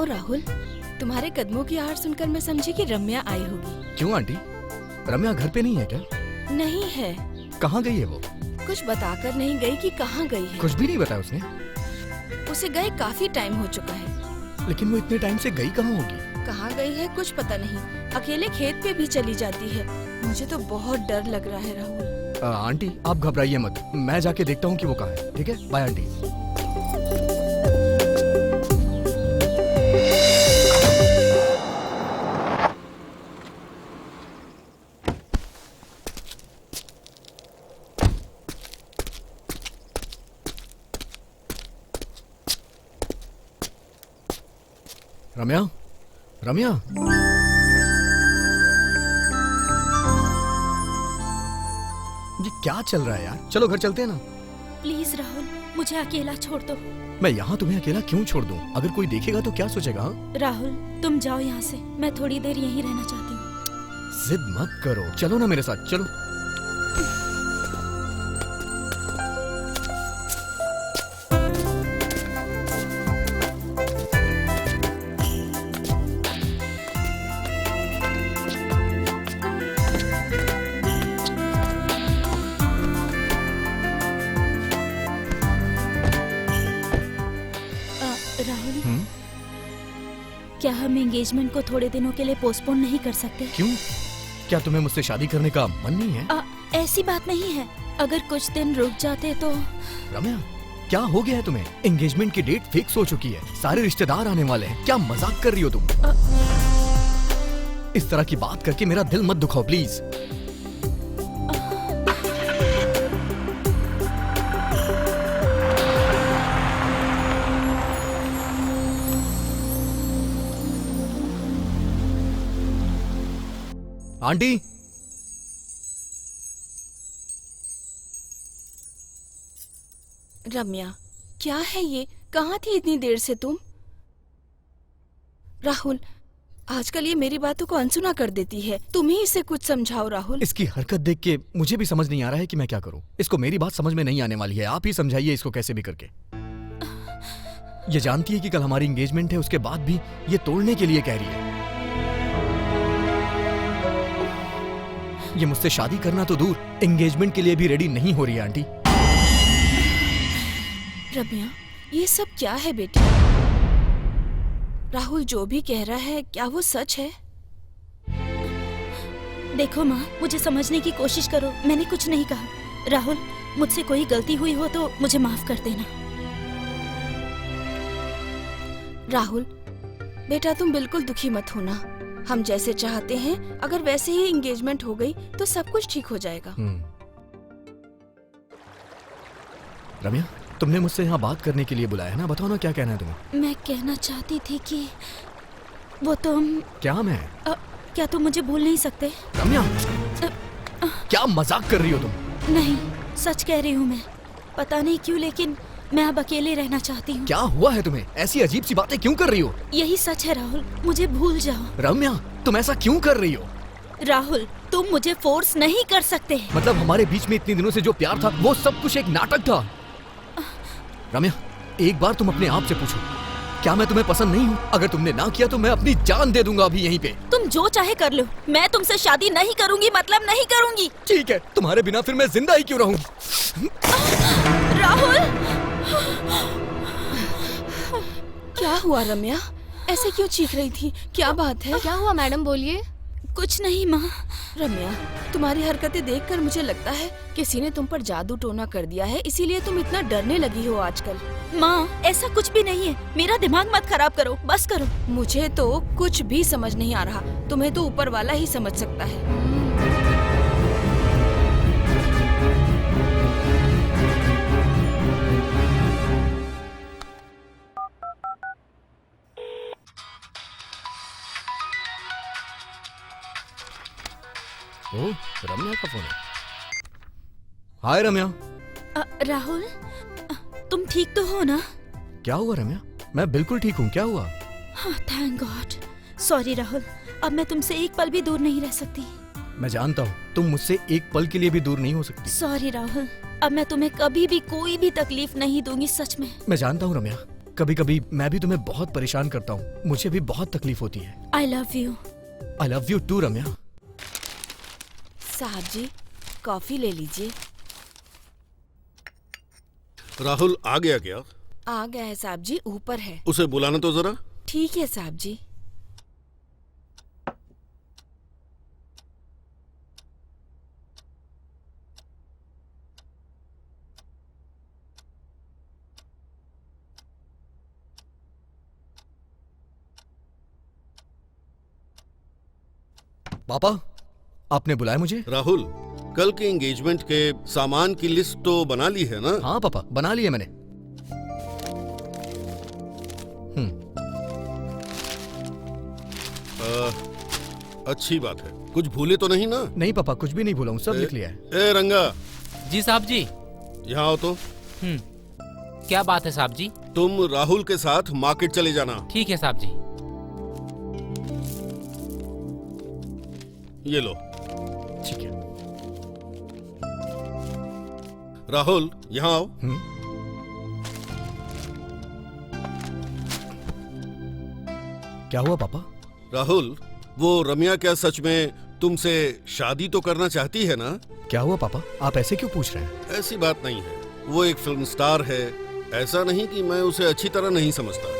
राहुल, तुम्हारे कदमों की आवाज सुनकर मैं समझी कि रम्या आई होगी। क्यों आंटी, रम्या घर पे नहीं है क्या? नहीं है। कहाँ गई है वो? कुछ बताकर नहीं गई कि कहाँ गई है। कुछ भी नहीं बताया उसने? उसे गए काफी टाइम हो चुका है। लेकिन वो इतने टाइम से गई कहाँ होगी? कहाँ गई है कुछ पता नहीं। अकेले खेत पे भी चली जाती है। मुझे तो बहुत डर लग रहा है राहुल। आंटी आप घबराइए मत, मैं जाके देखता हूँ कि वो कहाँ है। ठीक है, बाय आंटी। रम्या, रम्या, ये क्या चल रहा है यार? चलो घर चलते हैं ना। प्लीज राहुल, मुझे अकेला छोड़ दो। मैं यहाँ तुम्हें अकेला क्यों छोड़ दूँ? अगर कोई देखेगा तो क्या सोचेगा? हाँ? राहुल तुम जाओ यहाँ से, मैं थोड़ी देर यहीं रहना चाहती हूँ। जिद मत करो, चलो ना मेरे साथ, चलो। राहुल, क्या हम एंगेजमेंट को थोड़े दिनों के लिए पोस्टपोन नहीं कर सकते? क्यों? क्या तुम्हें मुझसे शादी करने का मन नहीं है? ऐसी बात नहीं है, अगर कुछ दिन रुक जाते तो। रम्या, क्या हो गया है तुम्हें? एंगेजमेंट की डेट फिक्स हो चुकी है, सारे रिश्तेदार आने वाले हैं। क्या मजाक कर रही हो तुम? इस तरह की बात करके मेरा दिल मत दुखाओ प्लीज। आंटी, रम्या, क्या है ये? कहाँ थी इतनी देर से तुम? राहुल, आजकल ये मेरी बातों को अनसुना कर देती है। तुम ही इसे कुछ समझाओ राहुल। इसकी हरकत देख के मुझे भी समझ नहीं आ रहा है कि मैं क्या करूं। इसको मेरी बात समझ में नहीं आने वाली है, आप ही समझाइए इसको कैसे भी करके। ये जानती है कि कल हमारी एंगेजमेंट है, उसके बाद भी ये तोड़ने के लिए कह रही है। ये मुझसे शादी करना तो दूर, एंगेजमेंट के लिए भी रेडी नहीं हो रही है आंटी। रम्या, ये सब क्या है बेटी? राहुल जो भी कह रहा है, क्या वो सच है? देखो माँ, मुझे समझने की कोशिश करो, मैंने कुछ नहीं कहा। राहुल, मुझसे कोई गलती हुई हो तो मुझे माफ कर देना। राहुल बेटा, तुम बिल्कुल दुखी मत होना। हम जैसे चाहते हैं अगर वैसे ही एंगेजमेंट हो गई तो सब कुछ ठीक हो जाएगा। रम्या, तुमने मुझसे यहाँ बात करने के लिए बुलाया है ना? बताओ ना क्या कहना है तुम्हें। मैं कहना चाहती थी कि वो तुम। क्या मैं? क्या तुम मुझे भूल नहीं सकते? रम्या, क्या मजाक कर रही हो तुम? नहीं, सच कह रही हूँ मैं। पता नहीं क्यों, लेकिन मैं अब अकेले रहना चाहती हूँ। क्या हुआ है तुम्हें? ऐसी अजीब सी बातें क्यों कर रही हो? यही सच है राहुल, मुझे भूल जाओ। रम्या, तुम ऐसा क्यों कर रही हो? राहुल, तुम मुझे फोर्स नहीं कर सकते। मतलब हमारे बीच में इतने दिनों से जो प्यार था वो सब कुछ एक नाटक था। रम्या, एक बार तुम अपने आप से पूछो, क्या मैं तुम्हें पसंद नहीं हूँ? अगर तुमने ना किया तो मैं अपनी जान दे दूंगा अभी यहीं पे। तुम जो चाहे कर लो, मैं तुमसे शादी नहीं करूंगी, मतलब नहीं करूंगी। ठीक है, तुम्हारे बिना फिर मैं जिंदा ही क्यों रहूं? राहुल, क्या हुआ रम्या? ऐसे क्यों चीख रही थी? क्या बात है? क्या हुआ मैडम, बोलिए। कुछ नहीं माँ। रम्या, तुम्हारी हरकतें देखकर मुझे लगता है किसी ने तुम पर जादू टोना कर दिया है, इसीलिए तुम इतना डरने लगी हो आजकल। माँ, ऐसा कुछ भी नहीं है, मेरा दिमाग मत खराब करो, बस करो। मुझे तो कुछ भी समझ नहीं आ रहा, तुम्हें तो ऊपर वाला ही समझ सकता है। ओह, रम्या का फोन है। हाय रम्या। राहुल, तुम ठीक तो हो ना? क्या हुआ रम्या? मैं बिल्कुल ठीक हूँ, क्या हुआ? Thank God. सॉरी राहुल, अब मैं तुमसे एक पल भी दूर नहीं रह सकती। मैं जानता हूँ तुम मुझसे एक पल के लिए भी दूर नहीं हो सकती। सॉरी राहुल, अब मैं तुम्हें कभी भी कोई भी तकलीफ नहीं दूंगी, सच में। मैं जानता हूँ रम्या, कभी कभी मैं भी तुम्हें बहुत परेशान करता हूँ, मुझे भी बहुत तकलीफ होती है। I love you. I love you too Ramya. साहब जी, कॉफी ले लीजिए। राहुल आ गया क्या? आ गया है साहब जी, ऊपर है। उसे बुलाना तो जरा। ठीक है साहब जी। पापा, आपने बुलाया मुझे? राहुल, कल के एंगेजमेंट के सामान की लिस्ट तो बना ली है ना? हाँ पापा, बना लिया मैंने। अच्छी बात है। कुछ भूले तो नहीं ना? नहीं पापा, कुछ भी नहीं भूला हूँ, सब लिख लिया है। ए रंगा, जी साहब जी। यहाँ आओ तो। क्या बात है साहब जी? तुम राहुल के साथ मार्केट चले जाना। ठीक है साहब जी। ये लो। ठीक है। राहुल, यहाँ आओ। क्या हुआ पापा? राहुल, वो रम्या क्या सच में तुमसे शादी तो करना चाहती है ना? क्या हुआ पापा, आप ऐसे क्यों पूछ रहे हैं? ऐसी बात नहीं है, वो एक फिल्म स्टार है। ऐसा नहीं कि मैं उसे अच्छी तरह नहीं समझता,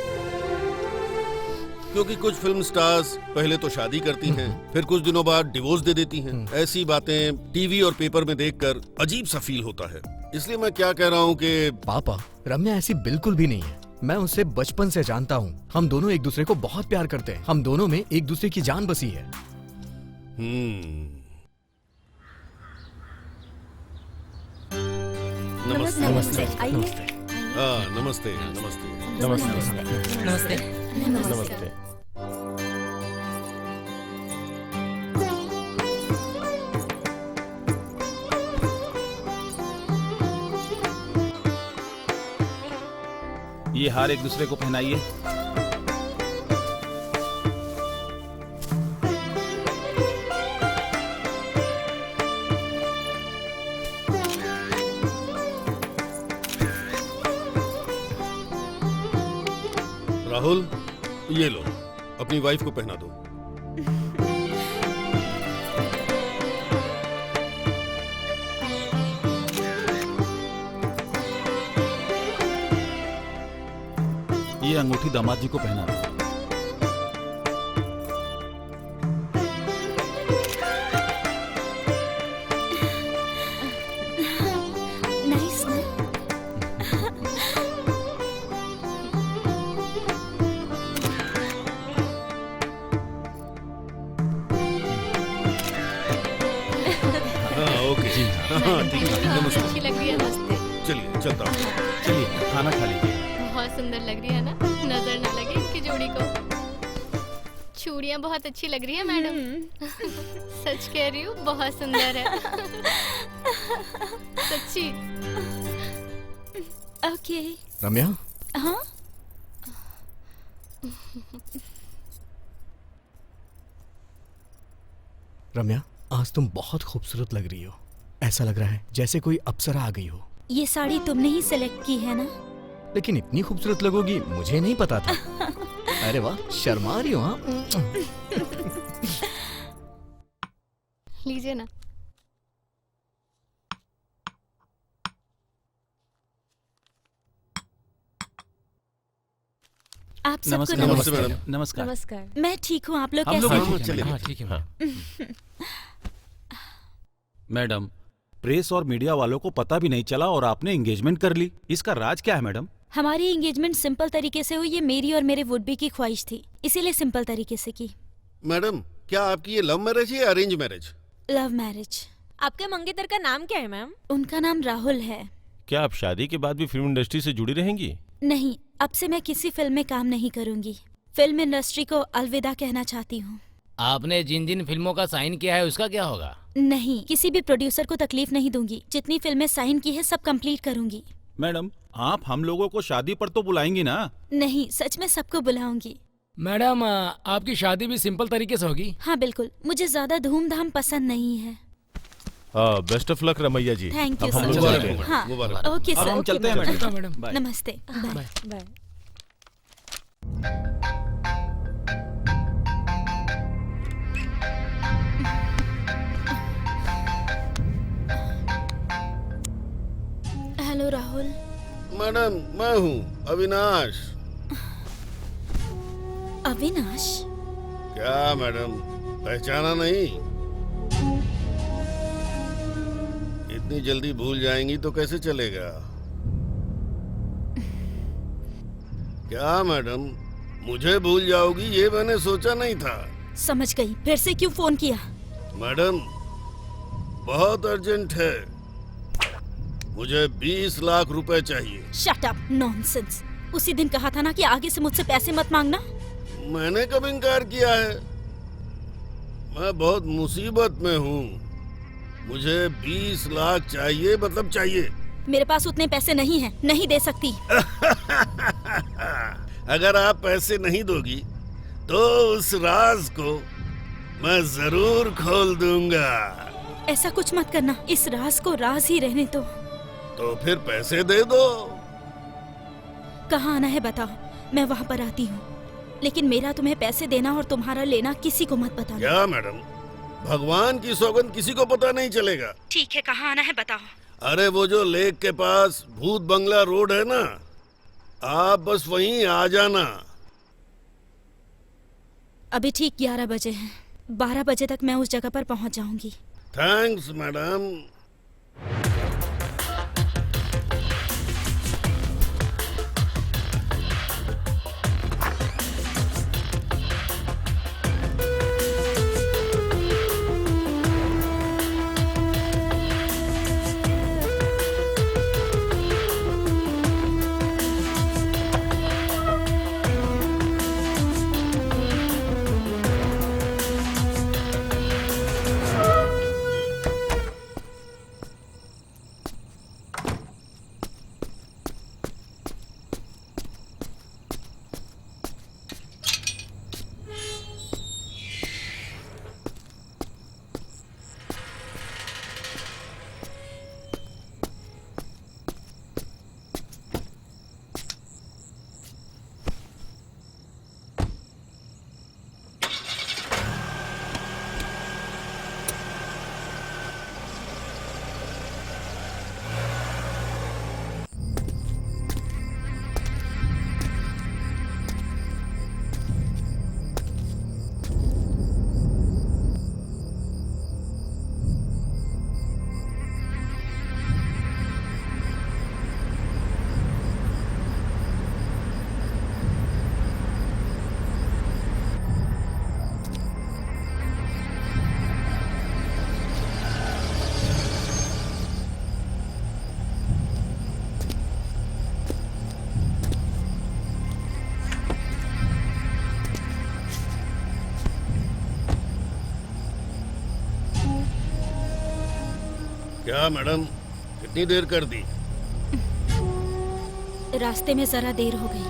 क्योंकि कुछ फिल्म स्टार्स पहले तो शादी करती हैं, फिर कुछ दिनों बाद डिवोर्स दे देती हैं। ऐसी बातें टीवी और पेपर में देखकर अजीब सा फील होता है। इसलिए मैं क्या कह रहा हूँ कि पापा, रम्या ऐसी बिल्कुल भी नहीं है। मैं उसे बचपन से जानता हूँ। हम दोनों एक दूसरे को बहुत प्यार करते हैं। हम दोनों में एक दूसरे की जान बसी है। नमस्ते। नमस्ते। आइए। नमस्ते नमस्ते। नमस्ते। नमस्ते। ये हार एक दूसरे को पहनाइए। राहुल, ये लो, अपनी वाइफ को पहना दो। ये अंगूठी दामाद जी को पहना दो। नाइस ना? हाँ ओके जी। हाँ ठीक है। नमस्ते। अच्छी लग रही है। नमस्ते। चलिए चलता हूँ। चलिए खाना खा लीजिए। बहुत सुंदर लग रही है ना, नजर ना लगे इनकी जोड़ी को। चूड़ियाँ बहुत अच्छी लग रही है मैडम। सच कह रही हूँ, बहुत सुंदर है। सच्ची। ओके। रम्या, हाँ? रम्या, आज तुम बहुत खूबसूरत लग रही हो। ऐसा लग रहा है जैसे कोई अप्सरा आ गई हो। ये साड़ी तुमने ही सिलेक्ट की है ना? लेकिन इतनी खूबसूरत लगोगी मुझे नहीं पता था। अरे वाह, शर्मा रही हो? हाँ, लीजिए ना। आप सबको नमस्कार। नमस्ते नमस्ते। मैडम। नमस्कार। नमस्कार। मैं ठीक हूँ, आप लोग हम लोग कैसे भी हैं? ठीक हैं। चलिए। हाँ ठीक है मैडम। मैडम, प्रेस और मीडिया वालों को पता भी नहीं चला और आपने एंगेजमेंट कर ली। इसका राज क्या है मैडम? हमारी एंगेजमेंट सिंपल तरीके से हुई। ये मेरी और मेरे वुड बी की ख्वाहिश थी, इसीलिए सिंपल तरीके से की। मैडम, क्या आपकी ये लव मैरिज है या अरेंज मैरिज? Love marriage. आपके मंगेतर का नाम क्या है मैम? उनका नाम राहुल है। क्या आप शादी के बाद भी फिल्म इंडस्ट्री से जुड़ी रहेंगी? नहीं, अब से मैं किसी फिल्म में काम नहीं करूंगी। फिल्म इंडस्ट्री को अलविदा कहना चाहती हूँ। आपने जिन जिन फिल्मों का साइन किया है उसका क्या होगा? नहीं, किसी भी प्रोड्यूसर को तकलीफ नहीं दूंगी। जितनी फिल्में साइन की है सब कंप्लीट करूंगी। मैडम, आप हम लोगों को शादी पर तो बुलाएंगी ना? नहीं, सच में सबको बुलाऊंगी। मैडम, आपकी शादी भी सिंपल तरीके से होगी? हाँ बिल्कुल, मुझे ज्यादा धूमधाम पसंद नहीं है। हाँ, best of luck Ramaiah ji. Thank you अब हम सर। लोग चलते हैं। हाँ, मुबारक। ओके अब सर। हम ओके, चलते हैं बाय। मैडम। बाय। नमस्ते। Bye. Bye. Hello Rahul. Madam, मैं हूँ अविनाश। अविनाश? क्या मैडम, पहचाना नहीं? इतनी जल्दी भूल जाएंगी तो कैसे चलेगा? क्या मैडम, मुझे भूल जाओगी ये मैंने सोचा नहीं था। समझ गई, फिर से क्यों फोन किया? मैडम, बहुत अर्जेंट है, मुझे 20 लाख रुपए चाहिए। Shut up, nonsense. उसी दिन कहा था ना कि आगे से मुझसे पैसे मत मांगना। मैंने कब इनकार किया है? मैं बहुत मुसीबत में हूँ, मुझे 20 लाख चाहिए, मतलब चाहिए। मेरे पास उतने पैसे नहीं हैं, नहीं दे सकती। अगर आप पैसे नहीं दोगी तो उस राज को मैं जरूर खोल दूंगा। ऐसा कुछ मत करना, इस राज को राज ही रहने दो। तो फिर पैसे दे दो। कहाँ आना है बताओ, मैं वहाँ पर आती हूँ। लेकिन मेरा तुम्हें पैसे देना और तुम्हारा लेना किसी को मत बताना। क्या मैडम, भगवान की सौगंध किसी को पता नहीं चलेगा। ठीक है, कहाँ आना है बताओ। अरे वो जो लेक के पास भूत बंगला रोड है ना, आप बस वहीं आ जाना। अभी ठीक 11 बजे हैं, 12 बजे तक मैं उस जगह पर पहुँच जाऊंगी। Thanks madam. क्या मैडम, कितनी देर कर दी? रास्ते में जरा देर हो गई।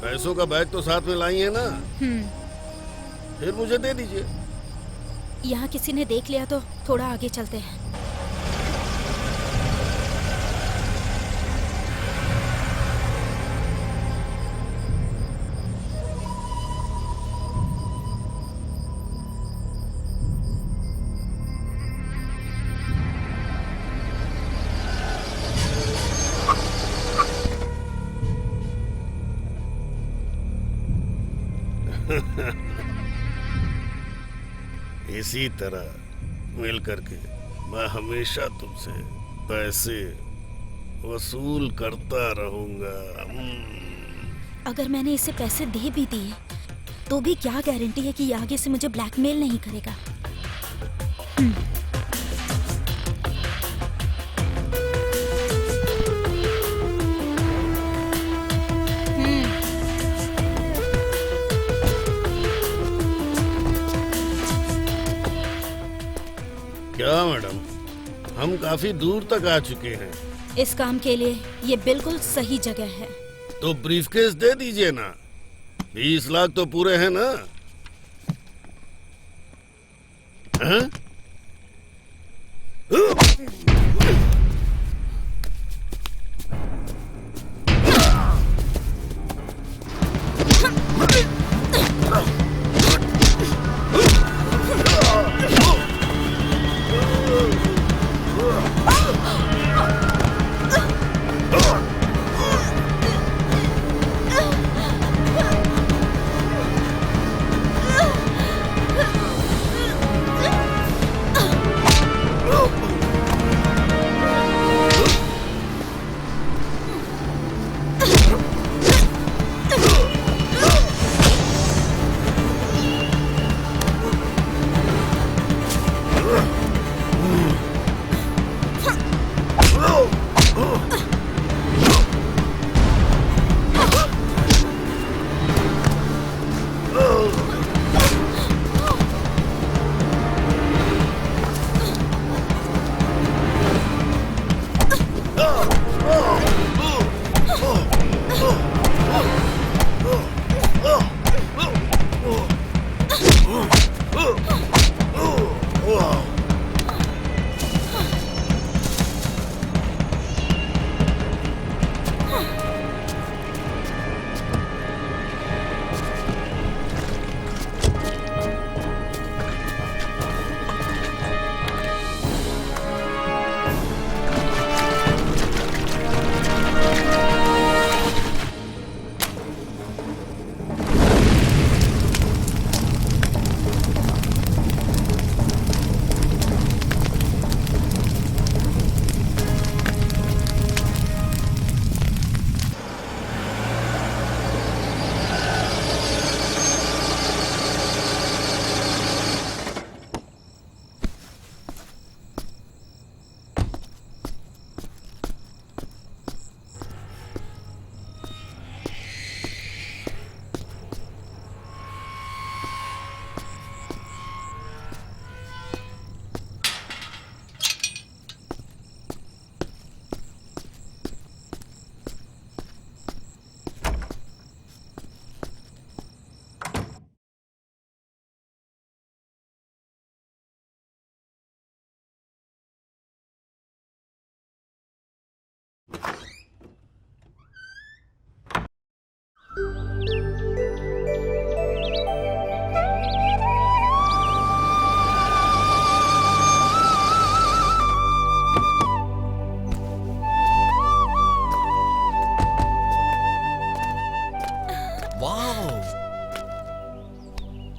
पैसों का बैग तो साथ में लाई है ना? फिर मुझे दे दीजिए। यहाँ किसी ने देख लिया तो थोड़ा आगे चलते हैं। इसी तरह मिल करके मैं हमेशा तुमसे पैसे वसूल करता रहूंगा। अगर मैंने इसे पैसे दे भी दिए तो भी क्या गारंटी है कि ये आगे से मुझे ब्लैकमेल नहीं करेगा। क्या मैडम, हम काफी दूर तक आ चुके हैं। इस काम के लिए ये बिल्कुल सही जगह है। तो ब्रीफकेस दे दीजिए ना, 20 लाख तो पूरे हैं ना? हाँ?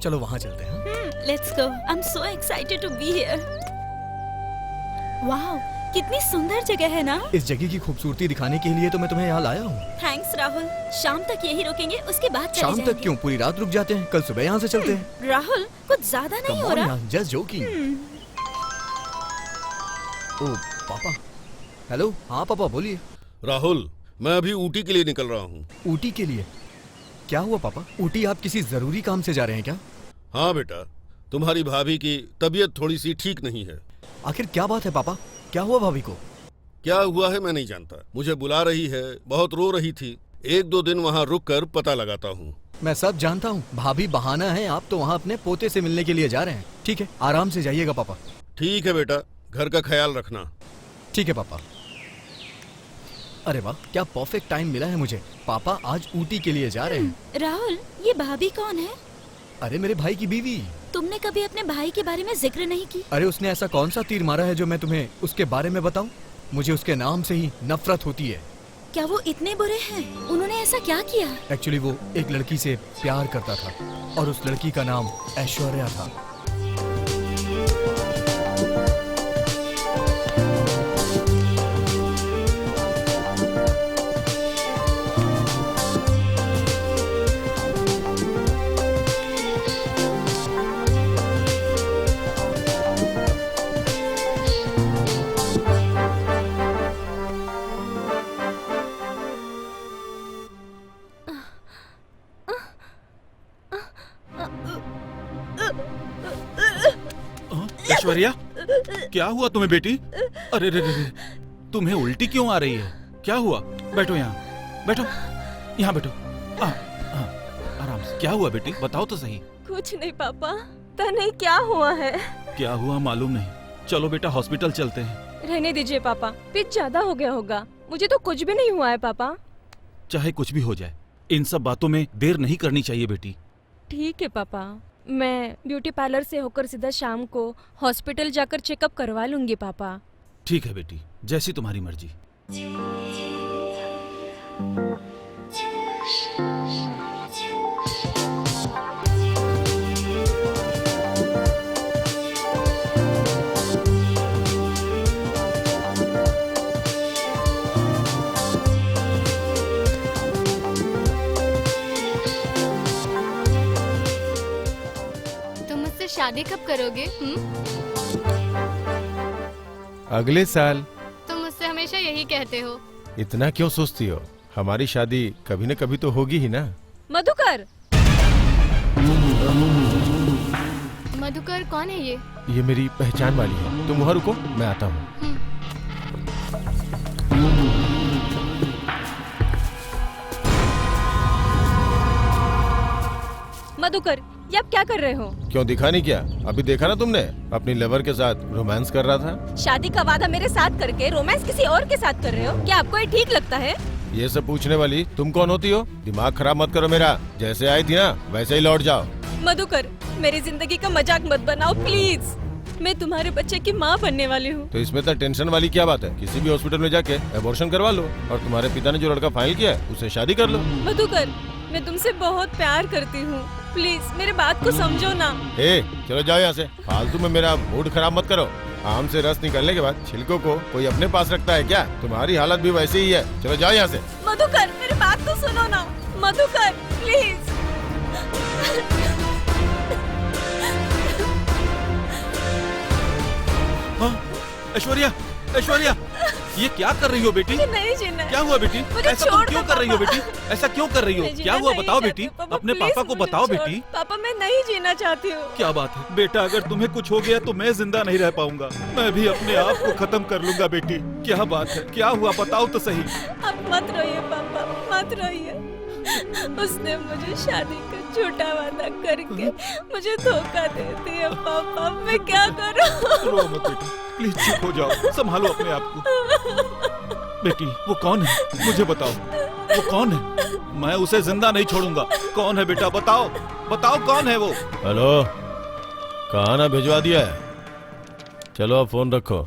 चलो वहां चलते हैं। Let's go. I am so excited to be here. Wow, कितनी सुंदर जगह है ना। इस जगह की खूबसूरती दिखाने के लिए तो मैं तुम्हें यहाँ लाया हूँ। थैंक्स राहुल। शाम तक यही रुकेंगे, उसके बाद चले शाम जाएंगे। तक क्यों, पूरी रात रुक जाते हैं, कल सुबह यहाँ से चलते हैं। राहुल, कुछ ज्यादा नहीं हो रहा। Just joking. ओ पापा। हेलो। हाँ पापा बोलिए। राहुल, मैं अभी ऊटी के लिए निकल रहा हूँ। ऊटी के लिए? क्या हुआ पापा? ऊटी आप किसी जरूरी काम से जा रहे हैं क्या? हाँ बेटा, तुम्हारी भाभी की तबीयत थोड़ी सी ठीक नहीं है। आखिर क्या बात है पापा? क्या हुआ भाभी को? क्या हुआ है मैं नहीं जानता, मुझे बुला रही है, बहुत रो रही थी। 1-2 दिन वहाँ रुक कर पता लगाता हूँ। मैं सब जानता हूँ, भाभी बहाना है, आप तो वहाँ अपने पोते से मिलने के लिए जा रहे हैं। ठीक है, आराम से जाइएगा पापा। ठीक है बेटा, घर का ख्याल रखना। ठीक है पापा। अरे वाह, क्या परफेक्ट टाइम मिला है मुझे। पापा आज ऊटी के लिए जा रहे हैं। राहुल, ये भाभी कौन है? अरे मेरे भाई की बीवी। तुमने कभी अपने भाई के बारे में जिक्र नहीं की। अरे उसने ऐसा कौन सा तीर मारा है जो मैं तुम्हें उसके बारे में बताऊं? मुझे उसके नाम से ही नफरत होती है। क्या वो इतने बुरे हैं? उन्होंने ऐसा क्या किया? एक्चुअली वो एक लड़की से प्यार करता था और उस लड़की का नाम ऐश्वर्या था। ऐश्वर्या, क्या हुआ तुम्हें बेटी? अरे रे रे, तुम्हें उल्टी क्यों आ रही है? क्या हुआ? बैठो यहाँ, बैठो, यहाँ बैठो। आराम से। क्या हुआ बेटी, बताओ तो सही। कुछ नहीं पापा, पता नहीं क्या हुआ है। क्या हुआ मालूम नहीं। चलो बेटा हॉस्पिटल चलते हैं। रहने दीजिए पापा, पिच ज्यादा हो गया होगा। मुझे तो कुछ भी नहीं हुआ है पापा। चाहे कुछ भी हो जाए, इन सब बातों में देर नहीं करनी चाहिए बेटी। ठीक है पापा, मैं ब्यूटी पार्लर से होकर सीधा शाम को हॉस्पिटल जाकर चेकअप करवा लूंगी पापा। ठीक है बेटी, जैसी तुम्हारी मर्जी। शादी कब करोगे? अगले साल। तुम मुझसे हमेशा यही कहते हो। इतना क्यों सोचती हो? हमारी शादी कभी न कभी तो होगी ही ना। मधुकर। मधुकर कौन है ये? ये मेरी पहचान वाली है। तुम वहाँ रुको, मैं आता हूँ। मधुकर, ये आप क्या कर रहे हो? क्यों दिखा नहीं क्या? अभी देखा ना तुमने, अपनी लवर के साथ रोमांस कर रहा था। शादी का वादा मेरे साथ करके रोमांस किसी और के साथ कर रहे हो? क्या आपको ये ठीक लगता है? ये सब पूछने वाली तुम कौन होती हो? दिमाग खराब मत करो मेरा। जैसे आई थी ना वैसे ही लौट जाओ। मधुकर, मेरी जिंदगी का मजाक मत बनाओ प्लीज। मैं तुम्हारे बच्चे की माँ बनने वाली हूँ। तो इसमें तो टेंशन वाली क्या बात है? किसी भी हॉस्पिटल में जाके एबॉर्शन करवा लो और तुम्हारे पिता ने जो लड़का फाइल किया है उसे शादी कर लो। मधुकर, मैं तुमसे बहुत प्यार करती हूँ, प्लीज मेरे बात को समझो ना। चलो जाओ यहाँ से, फालतू में मेरा मूड खराब मत करो। आम से रस निकलने के बाद छिलकों को कोई अपने पास रखता है क्या? तुम्हारी हालत भी वैसे ही है। चलो जाओ यहाँ से। मधुकर, मेरी बात तो सुनो ना। मधुकर प्लीज। ऐश्वर्या, ऐश्वर्या, ये क्या कर रही हो बेटी? मुझे नहीं जीना है। क्या हुआ बेटी? मुझे ऐसा तुम छोड़ क्यों दो, कर रही हो पापा। बेटी? ऐसा क्यों कर रही हो? मैं क्या जीना हुआ नहीं बताओ चाहती, बेटी, पापा, अपने प्लीज पापा को मुझे बताओ छोड़। बेटी। पापा, मैं नहीं जीना चाहती हूँ। क्या बात है बेटा, अगर तुम्हें कुछ हो गया तो मैं जिंदा नहीं रह पाऊंगा। मैं भी अपने आप को खत्म कर लूंगा बेटी। क्या बात है, क्या हुआ बताओ तो सही। अब मत रोइए पापा, मत रोइए। उसने मुझे शादी का झूठा वादा करके मुझे धोखा दे दिया पापा। मैं क्या करूं? रो मत बेटी, प्लीज चुप हो जाओ, संभालो अपने आप को। बेटी वो कौन है, मुझे बताओ, वो कौन है? मैं उसे जिंदा नहीं छोड़ूंगा। कौन है बेटा, बताओ, बताओ कौन है वो? हेलो, कहाँ ना भिजवा दिया है? चलो अब फोन रखो।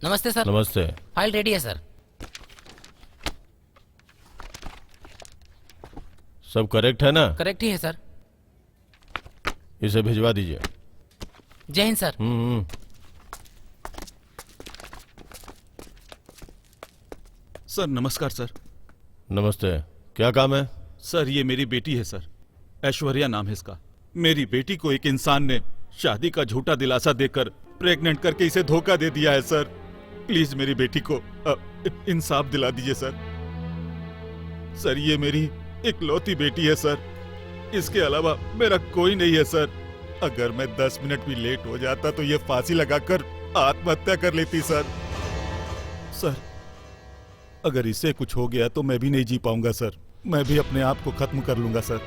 नमस्ते सर। नमस्ते। फाइल रेडी है सर। सब करेक्ट है ना? करेक्ट ही है सर। इसे भिजवा दीजिए। जय हिंद सर। सर नमस्कार सर। नमस्ते, क्या काम है? सर ये मेरी बेटी है सर, ऐश्वर्या नाम है इसका। मेरी बेटी को एक इंसान ने शादी का झूठा दिलासा देकर प्रेग्नेंट करके इसे धोखा दे दिया है सर। प्लीज मेरी बेटी को इंसाफ दिला दीजिए सर। सर ये मेरी इकलौती बेटी है सर, इसके अलावा मेरा कोई नहीं है सर। अगर मैं 10 मिनट भी लेट हो जाता तो ये फांसी लगाकर आत्महत्या कर लेती सर। सर अगर इसे कुछ हो गया तो मैं भी नहीं जी पाऊंगा सर। मैं भी अपने आप को खत्म कर लूंगा सर।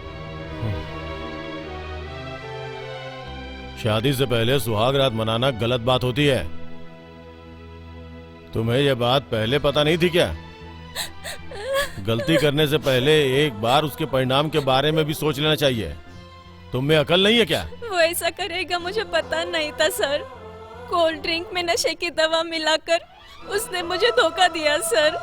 शादी से पहले सुहाग रात मनाना गलत बात होती है। तुम्हें यह बात पहले पता नहीं थी क्या? गलती करने से पहले एक बार उसके परिणाम के बारे में भी सोच लेना चाहिए। तुम में अकल नहीं है क्या? वो ऐसा करेगा मुझे पता नहीं था सर। कोल्ड ड्रिंक में नशे की दवा मिलाकर उसने मुझे धोखा दिया सर।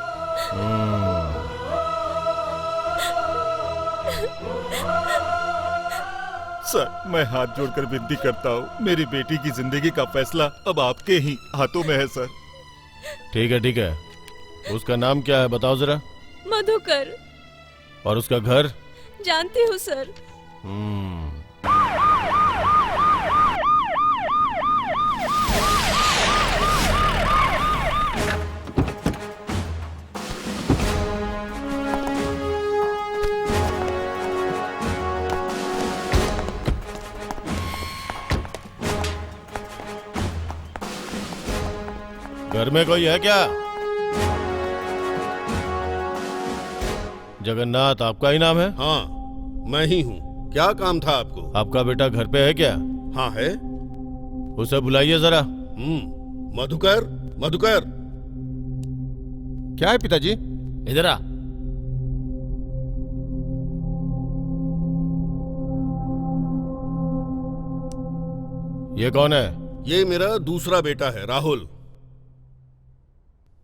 सर मैं हाथ जोड़कर विनती करता हूँ, मेरी बेटी की जिंदगी का फैसला अब आपके ही हाथों में है सर। ठीक है ठीक है, उसका नाम क्या है बताओ जरा। मधुकर। और उसका घर? जानती हूँ सर। घर में कोई है क्या? जगन्नाथ आपका ही नाम है? हाँ मैं ही हूँ। क्या काम था आपको? आपका बेटा घर पे है क्या? हाँ है। उसे बुलाइए जरा। मधुकर, मधुकर। क्या है पिताजी? इधर आ। ये कौन है? ये मेरा दूसरा बेटा है राहुल।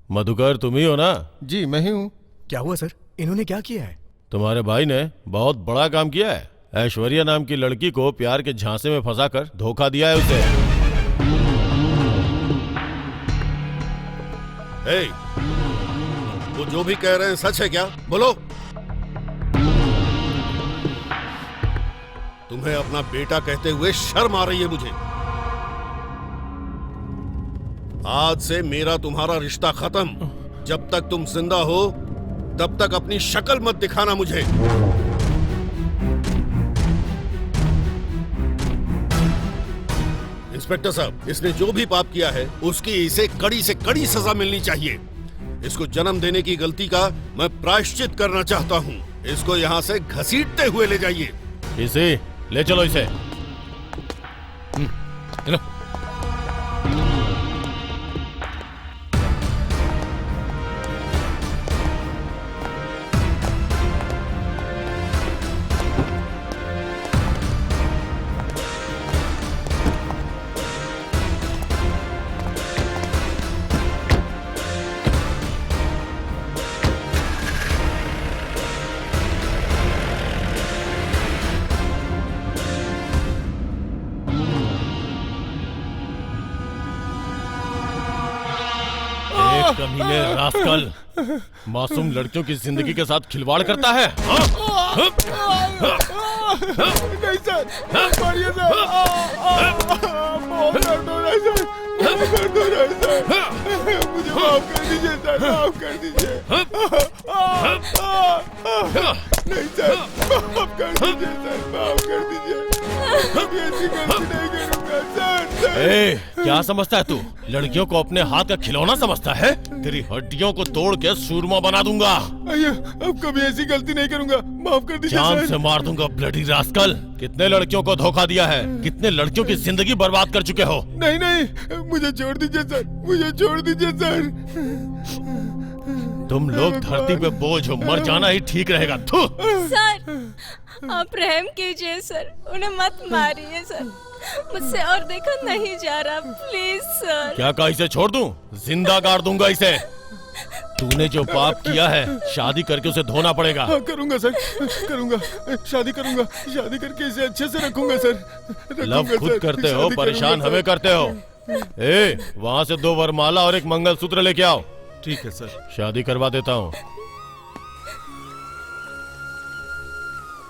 मधुकर तुम ही हो ना? जी मैं ही हूँ। क्या हुआ सर, इन्होंने क्या किया है? तुम्हारे भाई ने बहुत बड़ा काम किया है। ऐश्वर्या नाम की लड़की को प्यार के झांसे में फंसाकर धोखा दिया है उसे। हे, वो जो भी कह रहे हैं सच है क्या? बोलो। तुम्हें अपना बेटा कहते हुए शर्म आ रही है मुझे। आज से मेरा तुम्हारा रिश्ता खत्म। जब तक तुम जिंदा हो तब तक अपनी शक्ल मत दिखाना मुझे। इंस्पेक्टर साहब, इसने जो भी पाप किया है उसकी इसे कड़ी से कड़ी सजा मिलनी चाहिए। इसको जन्म देने की गलती का मैं प्रायश्चित करना चाहता हूँ। इसको यहाँ से घसीटते हुए ले जाइए। इसे ले चलो इसे। चलो। कमीने रास्कल, मासूम लड़कियों की जिंदगी के साथ खिलवाड़ करता है। नहीं सर, मारिए सर। बहुत दर्द हो रहा है सर, बहुत दर्द हो रहा है सर। मुझे माफ कर दीजिए सर, माफ कर दीजिए। नहीं सर, माफ कर दीजिए सर, माफ कर दीजिए। अब ऐसी गलती नहीं करूंगा सर। ए, क्या समझता है तू? लड़कियों को अपने हाथ का खिलौना समझता है? तेरी हड्डियों को तोड़ के सूरमा बना दूंगा। अब कभी ऐसी गलती नहीं करूंगा, माफ कर दीजिए सर। जान से मार दूंगा ब्लडी रास्कल। कितने लड़कियों को धोखा दिया है, कितने लड़कियों की जिंदगी बर्बाद कर चुके हो। नहीं नहीं, मुझे छोड़ दीजिए सर, मुझे छोड़ दीजिए सर। तुम लोग धरती पे बोझ हो, मर जाना ही ठीक रहेगा। थू। सर, आप रहम कीजिए सर, उन्हें मत मारिए सर, मुझसे और देखा नहीं जा रहा, प्लीज सर। क्या कहा इसे छोड़ दूं? जिंदा गाड़ दूंगा इसे। तूने जो पाप किया है, शादी करके उसे धोना पड़ेगा। हाँ, करूंगा सर, करूंगा, शादी करूंगा, शादी करके इसे अच्छे से रखूंगा सर। लव खुद करते हो, परेशान हमें करते हो। ए, वहाँ से 2 वरमाला और 1 मंगलसूत्र लेके आओ। ठीक है सर। शादी करवा देता हूँ।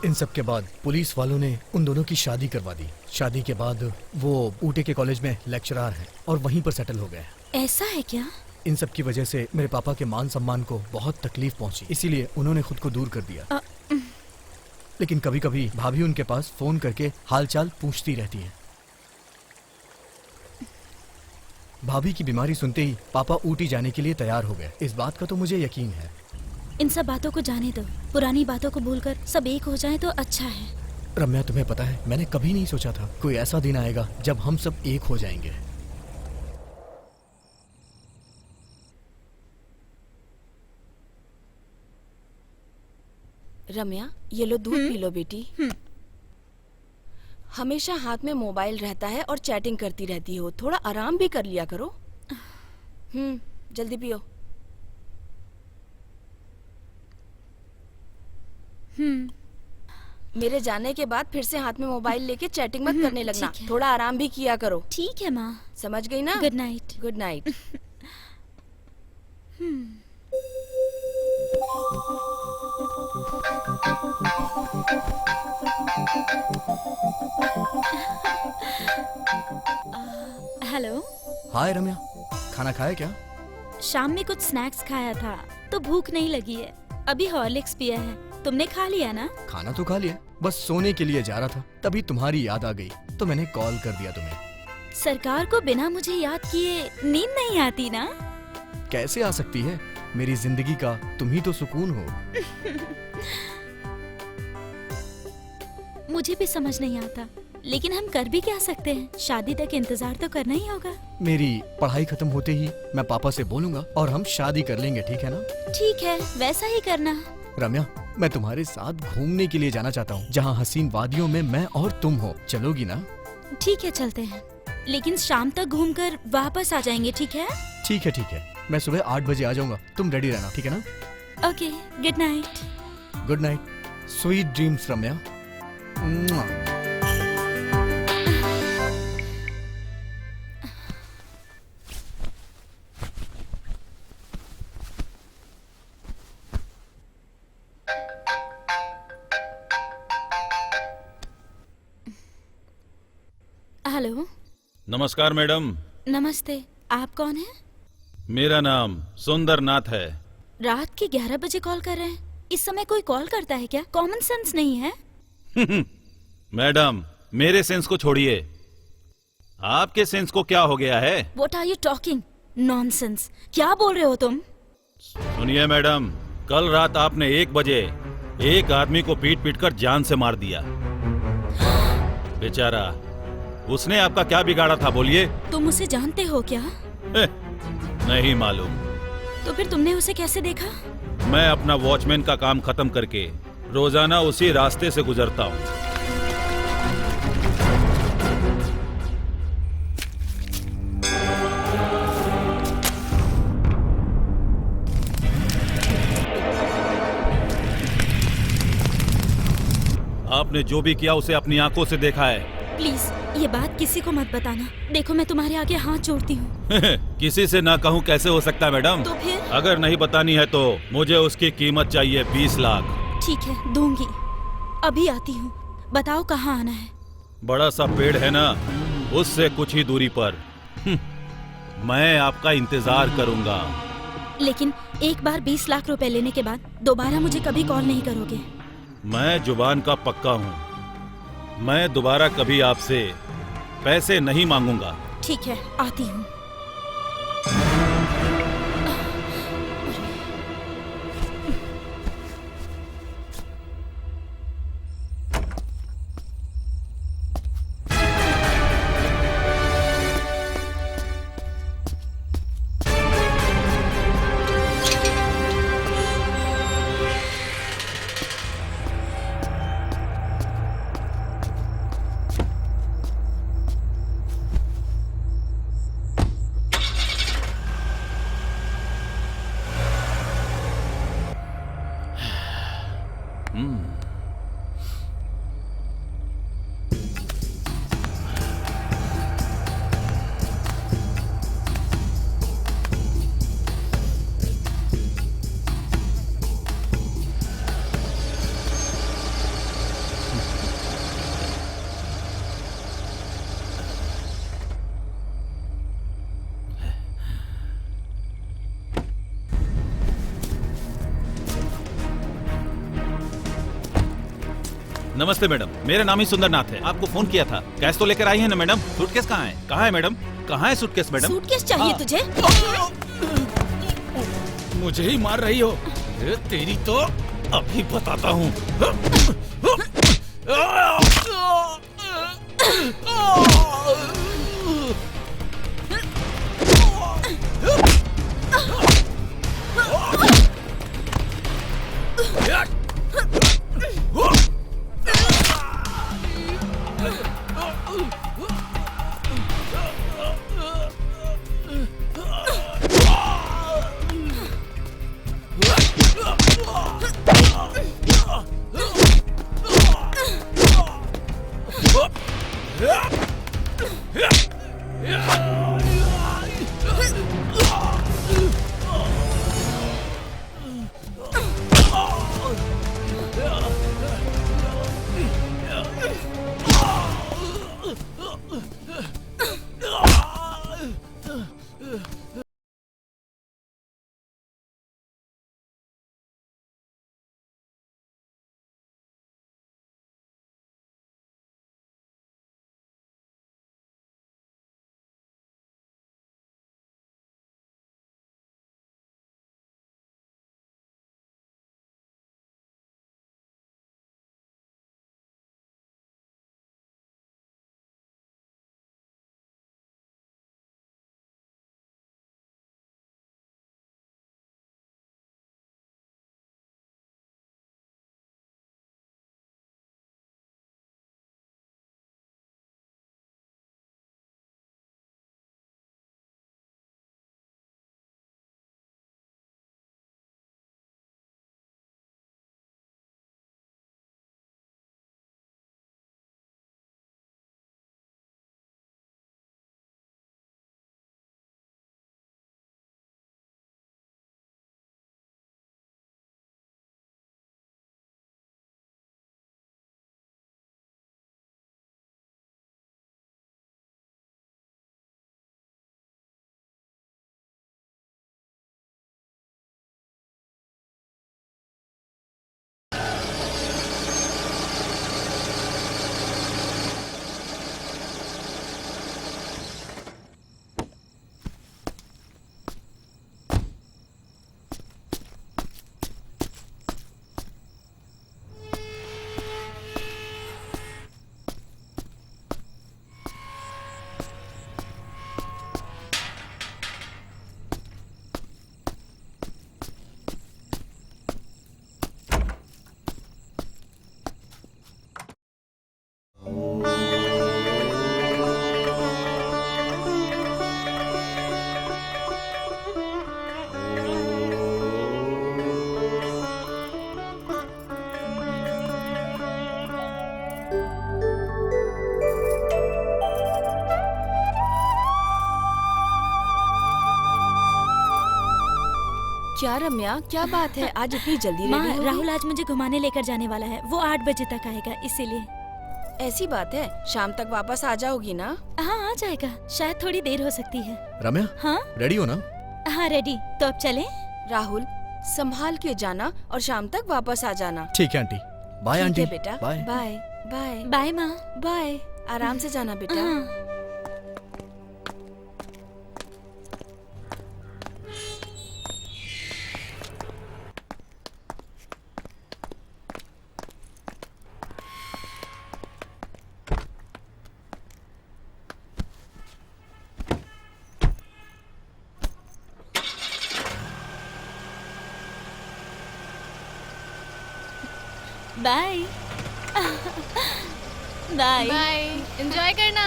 इन सब के बाद पुलिस वालों ने उन दोनों की शादी करवा दी। शादी के बाद वो ऊटे के कॉलेज में लेक्चरर हैं और वहीं पर सेटल हो गए। ऐसा है क्या? इन सब की वजह से मेरे पापा के मान सम्मान को बहुत तकलीफ पहुंची, इसीलिए उन्होंने खुद को दूर कर दिया। लेकिन कभी कभी भाभी उनके पास फोन करके हालचाल पूछती रहती है। भाभी की बीमारी सुनते ही पापा ऊटी जाने के लिए तैयार हो गए। इस बात का तो मुझे यकीन है। इन सब बातों को जाने दो, पुरानी बातों को भूलकर सब एक हो जाएं तो अच्छा है। रम्या, तुम्हें पता है, मैंने कभी नहीं सोचा था कोई ऐसा दिन आएगा जब हम सब एक हो जाएंगे। रम्या, ये लो दूध पी लो बेटी। हमेशा हाथ में मोबाइल रहता है और चैटिंग करती रहती हो, थोड़ा आराम भी कर लिया करो। जल्दी पियो। मेरे जाने के बाद फिर से हाथ में मोबाइल लेके चैटिंग मत करने लगना, थोड़ा आराम भी किया करो। ठीक है माँ। समझ गई ना? Good night. Good night. Hello. Hi Ramya, खाना खाया क्या? शाम में कुछ स्नैक्स खाया था तो भूख नहीं लगी है। अभी हॉर्लिक्स पिया है। तुमने खा लिया ना? खाना तो खा लिया, बस सोने के लिए जा रहा था, तभी तुम्हारी याद आ गई तो मैंने कॉल कर दिया तुम्हें। सरकार को बिना मुझे याद किए नींद नहीं आती ना? कैसे आ सकती है? मेरी जिंदगी का तुम ही तो सुकून हो। मुझे भी समझ नहीं आता, लेकिन हम कर भी क्या सकते हैं? शादी तक इंतजार तो करना ही होगा। मेरी पढ़ाई खत्म होते ही मैं पापा से बोलूंगा और हम शादी कर लेंगे, ठीक है ना? ठीक है, वैसा ही करना। रम्या, मैं तुम्हारे साथ घूमने के लिए जाना चाहता हूँ, जहाँ हसीन वादियों में मैं और तुम हो। चलोगी ना? ठीक है, चलते हैं, लेकिन शाम तक घूमकर वापस आ जाएंगे, ठीक है? ठीक है, ठीक है। मैं सुबह 8 बजे आ जाऊंगा, तुम रेडी रहना, ठीक है ना? Okay, good night. Good night, sweet dreams Ramya. Hello. नमस्कार मैडम। नमस्ते, आप कौन हैं? मेरा नाम सुंदरनाथ है। रात के 11 बजे कॉल कर रहे हैं? इस समय कोई कॉल करता है क्या? कॉमन सेंस नहीं है? मैडम, मेरे सेंस को छोड़िए, आपके सेंस को क्या हो गया है? What are you talking? Nonsense. क्या बोल रहे हो तुम? सुनिए मैडम, कल रात आपने 1 बजे एक आदमी को पीट पीट कर जान से मार दिया। बेचारा, उसने आपका क्या बिगाड़ा था बोलिए? तुम उसे जानते हो क्या? नहीं मालूम। तो फिर तुमने उसे कैसे देखा? मैं अपना वॉचमैन का काम खत्म करके रोजाना उसी रास्ते से गुजरता हूँ। आपने जो भी किया उसे अपनी आंखों से देखा है। प्लीज ये बात किसी को मत बताना। देखो मैं तुम्हारे आगे हाथ जोड़ती हूँ। किसी से ना कहूँ कैसे हो सकता है मैडम? तो फिर? अगर नहीं बतानी है तो मुझे उसकी कीमत चाहिए 20 लाख। ठीक है, दूंगी। अभी आती हूँ। बताओ कहाँ आना है? बड़ा सा पेड़ है ना, उससे कुछ ही दूरी पर। मैं आपका इंतजार करूंगा। लेकिन एक बार 20 लाख रुपए लेने के बाद दोबारा मुझे कभी कॉल नहीं करोगे? मैं जुबान का पक्का हूँ। मैं दोबारा कभी आपसे पैसे नहीं मांगूंगा। ठीक है, आती हूँ। नमस्ते मैडम, मेरा नाम ही सुंदरनाथ है। आपको फोन किया था। कैश तो लेकर आई है ना मैडम? सूटकेस कहाँ है? कहाँ है मैडम? कहाँ है सूटकेस मैडम? सूटकेस चाहिए तुझे? मुझे ही मार रही हो? तेरी तो अभी बताता हूँ। क्या रम्या, क्या बात है, आज इतनी जल्दी माँ, रेडी हो राहुल गई? आज मुझे घुमाने लेकर जाने वाला है। वो 8 बजे तक आएगा, इसीलिए। ऐसी बात है, शाम तक वापस आ जाओगी ना? हाँ, आ जाएगा। शायद थोड़ी देर हो सकती है। रम्या, हाँ रेडी हो ना? हाँ, रेडी। तो अब चलें? राहुल, संभाल के जाना और शाम तक वापस आ जाना। ठीक है आंटी। बाय ठीक आंटी। है बेटा, बाय। बाय बाय बाय माँ। बाय। आराम से जाना बेटा। हाँ। बाय। बाय। बाय, एंजॉय करना।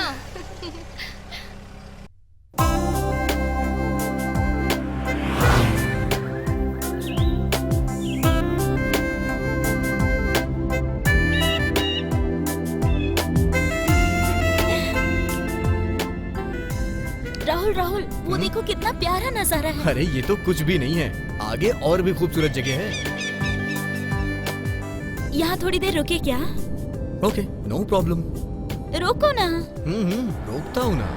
राहुल, राहुल, वो देखो कितना प्यारा नजारा है। अरे ये तो कुछ भी नहीं है, आगे और भी खूबसूरत जगह है। यहाँ थोड़ी देर रुके क्या? Okay, no problem. रोको ना। रोकता हूँ ना।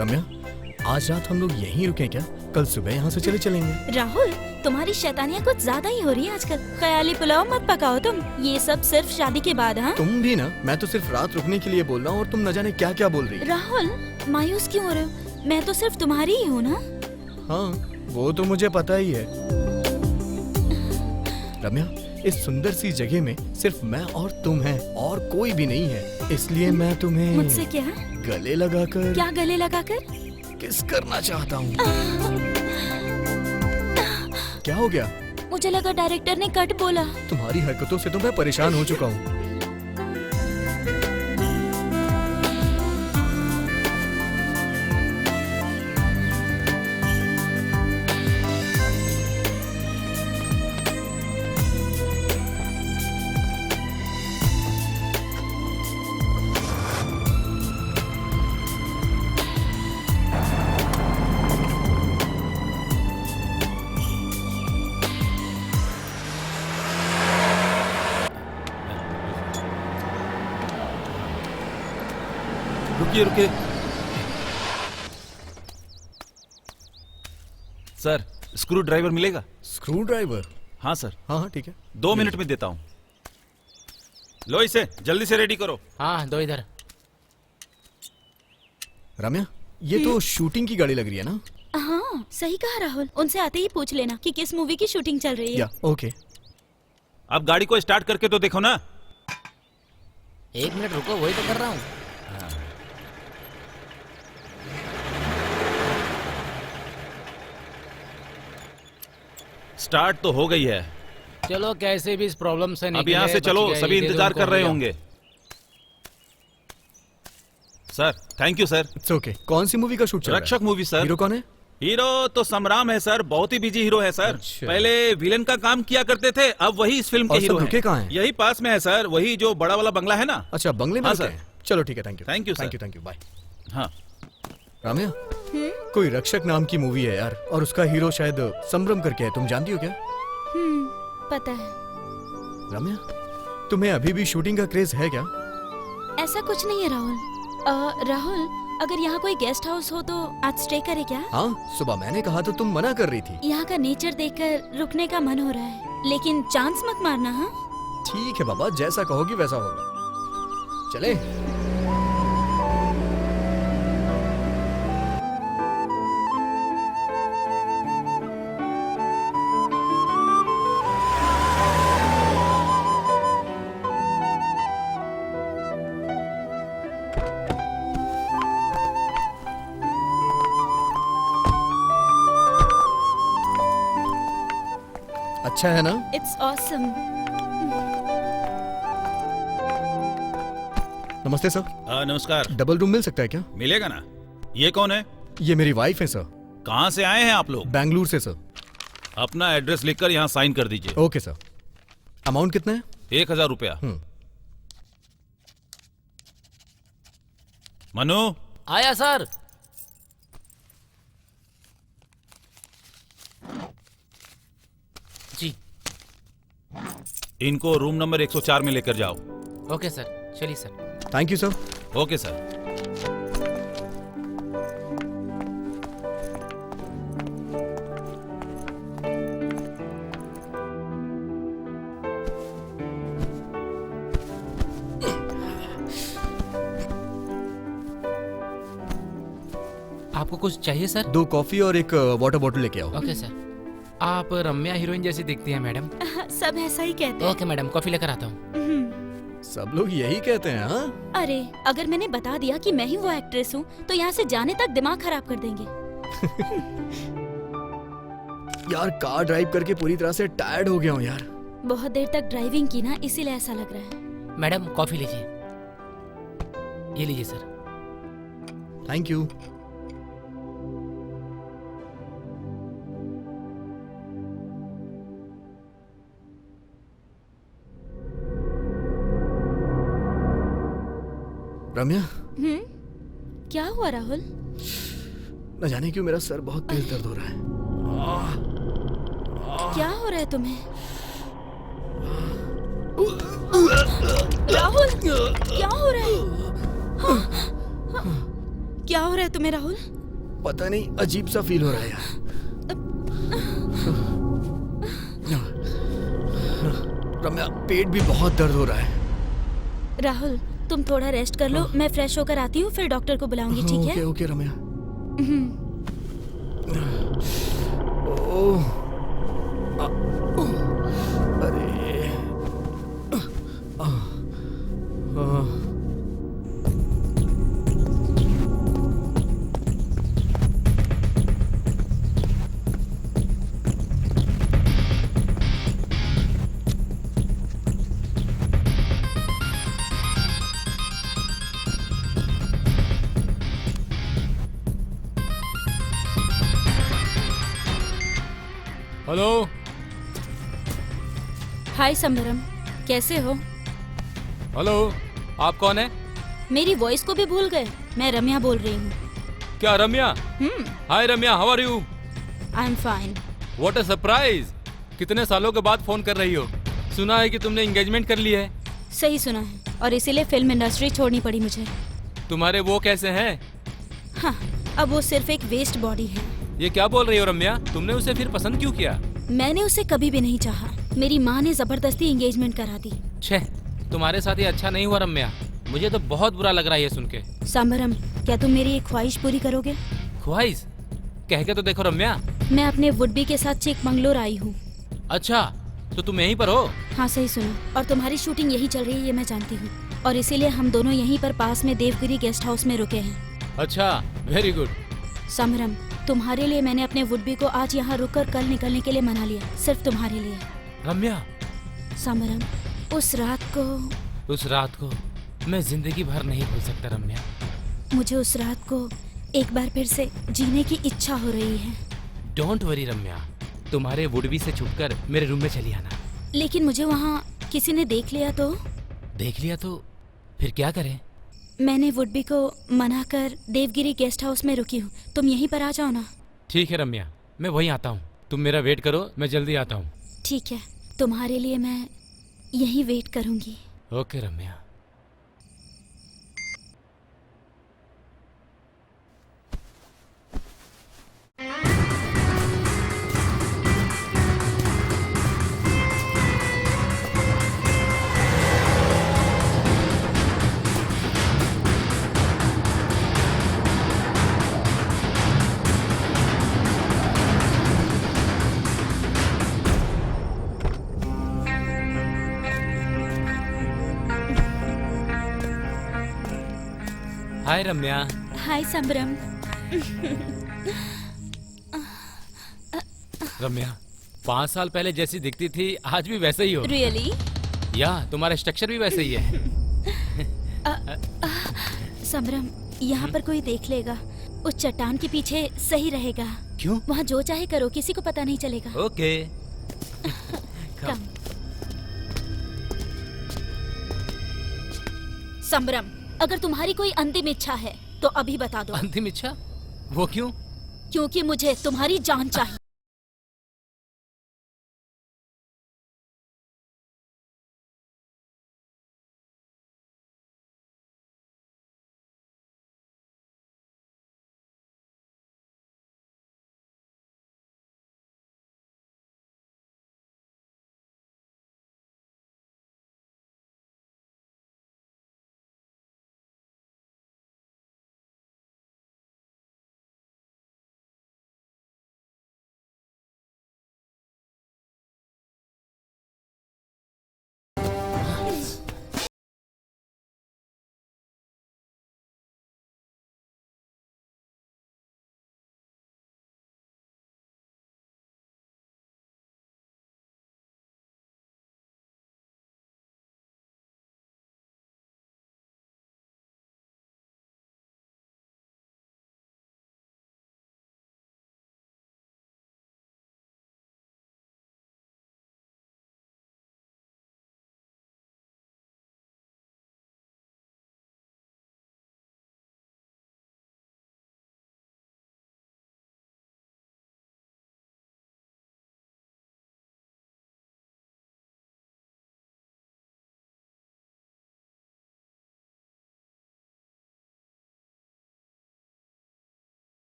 रम्या, आज रात हम लोग यहीं रुके क्या? कल सुबह यहाँ से चले चलेंगे। राहुल, तुम्हारी शैतानियाँ कुछ ज्यादा ही हो रही है आजकल। ख्याली पुलाव मत पकाओ तुम। ये सब सिर्फ शादी के बाद। हाँ तुम भी ना, मैं तो सिर्फ रात रुकने के लिए बोल रहा हूँ और तुम न जाने क्या क्या बोल रही हो। राहुल, मायूस क्यों हो रहे हो? मैं तो सिर्फ तुम्हारी ही हूँ ना। हाँ, वो तो मुझे पता ही है। रम्या, इस सुंदर सी जगह में सिर्फ मैं और तुम हैं और कोई भी नहीं है, इसलिए मैं तुम्हें मुझसे क्या? गले लगाकर क्या गले लगाकर? किस करना चाहता हूँ। क्या हो गया? मुझे लगा डायरेक्टर ने कट बोला। तुम्हारी हरकतों से तो मैं परेशान हो चुका हूँ। रुकिए रुकिए। सर, स्क्रू ड्राइवर मिलेगा? Screw driver? हाँ सर। हाँ हाँ ठीक है, 2 मिनट में देता हूँ। लो इसे जल्दी से रेडी करो। हाँ, दो इधर। रम्या, ये तो शूटिंग की गाड़ी लग रही है ना? हाँ, सही कहा राहुल। उनसे आते ही पूछ लेना कि किस मूवी की शूटिंग चल रही है। या ओके। अब गाड़ी को स्टार्ट करके तो देखो ना। 1 मिनट रुको, वही तो कर रहा हूँ। स्टार्ट तो हो गई है। चलो कैसे भी इस प्रॉब्लम से अब निकले। यहाँ से चलो, बच गए, सभी ये दे दो इंतजार उनको कर रहे भैया। होंगे। Sir, thank you sir. It's okay. कौन सी मूवी का शूट चल रहा है? रक्षक मूवी सर। हीरो कौन है? हीरो तो समराम है सर, बहुत ही बिजी हीरो है सर। अच्छा। पहले विलन का काम किया करते थे, अब वही इस फिल्म के और हीरो सब रुके कहाँ हैं। हैं? यही पास में है सर, वही जो बड़ा वाला बंगला है ना। अच्छा, बंगले में हाँ, रुके सर। हैं। चलो ठीक है, thank you. Thank you, sir. Thank you, bye. हाँ राम्या, कोई रक्षक नाम की मूवी है यार, और उसका हीरो शायद संभ्रम करके है, तुम जानती हो क्या? पता है। रम्या, तुम्हें अभी भी शूटिंग का क्रेज है क्या? ऐसा कुछ नहीं है राहुल। राहुल, अगर यहाँ कोई गेस्ट हाउस हो तो आज स्टे करे क्या? हाँ, सुबह मैंने कहा तो तुम मना कर रही थी। यहाँ का नेचर देखकर रुकने का मन हो रहा है, लेकिन चांस मत मारना। हाँ ठीक है बाबा, जैसा कहोगी वैसा होगा। चले। अच्छा है ना? It's awesome. नमस्ते सर, नमस्कार। डबल रूम मिल सकता है क्या? मिलेगा ना। ये कौन है? ये मेरी वाइफ है सर। कहाँ से आए हैं आप लोग? बेंगलुरु से सर। अपना एड्रेस लिखकर यहाँ साइन कर दीजिए। Okay sir. अमाउंट कितना है? 1000 रुपया। मनु, आया सर। जी इनको रूम नंबर 104 में लेकर जाओ। ओके सर, चलिए sir. Thank you sir. Okay sir. आपको कुछ चाहिए सर? 2 कॉफी और एक वाटर बॉटल लेके आओ। Okay sir. आप रम्या हीरोइन जैसी दिखती हैं मैडम। सब ऐसा ही कहते हैं। ओके मैडम, कॉफी लेकर आता हूँ। सब लोग यही कहते हैं। हाँ, अरे अगर मैंने बता दिया कि मैं ही वो एक्ट्रेस हूँ तो यहाँ से जाने तक दिमाग खराब कर देंगे। यार कार ड्राइव करके पूरी तरह से टायर्ड हो गया हूँ यार। बहुत देर तक ड्राइविंग की ना, इसीलिए ऐसा लग रहा है। मैडम कॉफी लीजिए। ये लीजिए सर। Thank you. रम्या, क्या हुआ राहुल? न जाने क्यों मेरा सर बहुत तेज दर्द हो रहा है। क्या हो रहा है तुम्हें? राहुल क्या हो रहा है? क्या हो रहा है तुम्हें राहुल? पता नहीं, अजीब सा फील हो रहा है यार। रम्या, पेट भी बहुत दर्द हो रहा है। राहुल तुम थोड़ा रेस्ट कर लो, मैं फ्रेश होकर आती हूँ, फिर डॉक्टर को बुलाऊंगी, ठीक है? ओके ओके रम्या। ओह, अरे हेलो। हाय समरम, कैसे हो? हेलो, आप कौन है? मेरी वॉइस को भी भूल गए? मैं रम्या बोल रही हूँ। क्या Ramya? Hi Ramya, how are you? I am fine. What a surprise! कितने सालों के बाद फोन कर रही हो? सुना है कि तुमने एंगेजमेंट कर ली है। सही सुना है, और इसीलिए फिल्म इंडस्ट्री छोड़नी पड़ी मुझे। तुम्हारे वो कैसे हैं? हाँ, अब वो सिर्फ एक वेस्ट बॉडी है। ये क्या बोल रही हो रम्या? तुमने उसे फिर पसंद क्यों किया? मैंने उसे कभी भी नहीं चाहा। मेरी माँ ने जबरदस्ती एंगेजमेंट करा दी। छे, तुम्हारे साथ ये अच्छा नहीं हुआ रम्या। मुझे तो बहुत बुरा लग रहा है ये सुन के। समरम, क्या तुम मेरी एक ख्वाहिश पूरी करोगे? ख्वाहिश? कह के तो देखो रम्या। मैं अपने वुड-बी के साथ चिकमंगलूर आई हूँ। अच्छा, तो तुम यहीं पर हो? हाँ सही सुना, और तुम्हारी शूटिंग यही चल रही है, ये मैं जानती हूँ, और इसीलिए हम दोनों यहीं पर पास में देवगिरी गेस्ट हाउस में रुके हैं। अच्छा, वेरी गुड। समरम, तुम्हारे लिए मैंने अपने वुड-बी को आज यहाँ रुककर कल निकलने के लिए मना लिया, सिर्फ तुम्हारे लिए। रम्या, समरम, उस रात को मैं जिंदगी भर नहीं भूल सकता रम्या। मुझे उस रात को एक बार फिर से जीने की इच्छा हो रही है। डोंट वरी रम्या, तुम्हारे वुड-बी से छुपकर मेरे रूम में चली आना। लेकिन मुझे वहाँ किसी ने देख लिया तो? देख लिया तो फिर क्या करें? मैंने वुड-बी को मना कर देवगिरी गेस्ट हाउस में रुकी हूँ, तुम यहीं पर आ जाओ ना। ठीक है रम्या, मैं वहीं आता हूँ। तुम मेरा वेट करो, मैं जल्दी आता हूँ। ठीक है, तुम्हारे लिए मैं यहीं वेट करूँगी। ओके रम्या। हाय रम्या। हाय समरम। रम्या, 5 साल पहले जैसी दिखती थी आज भी वैसे ही हो। रियली? या तुम्हारा स्ट्रक्चर भी वैसे ही है। समरम, यहाँ पर कोई देख लेगा। उस चट्टान के पीछे सही रहेगा। क्यों? वहाँ जो चाहे करो, किसी को पता नहीं चलेगा। ओके। कम। समरम, अगर तुम्हारी कोई अंतिम इच्छा है तो अभी बता दो। अंतिम इच्छा? वो क्यों? क्योंकि मुझे तुम्हारी जान चाहिए।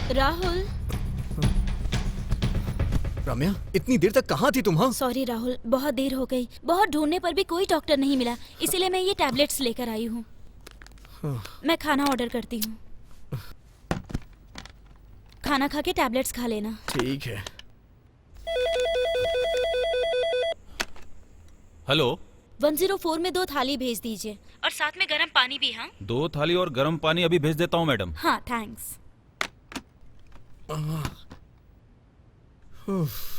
राहुल। रम्या, इतनी देर तक कहाँ थी तुम? हाँ, सॉरी राहुल, बहुत देर हो गई। बहुत ढूंढने पर भी कोई डॉक्टर नहीं मिला, इसीलिए मैं ये टैबलेट्स लेकर आई हूँ। मैं खाना ऑर्डर करती हूँ। खाना खा के टैबलेट्स खा लेना। ठीक है। हेलो, 104 में 2 थाली भेज दीजिए और साथ में गर्म पानी भी। हाँ, 2 थाली और गर्म पानी अभी भेज देता हूँ मैडम। हाँ, थैंक्स।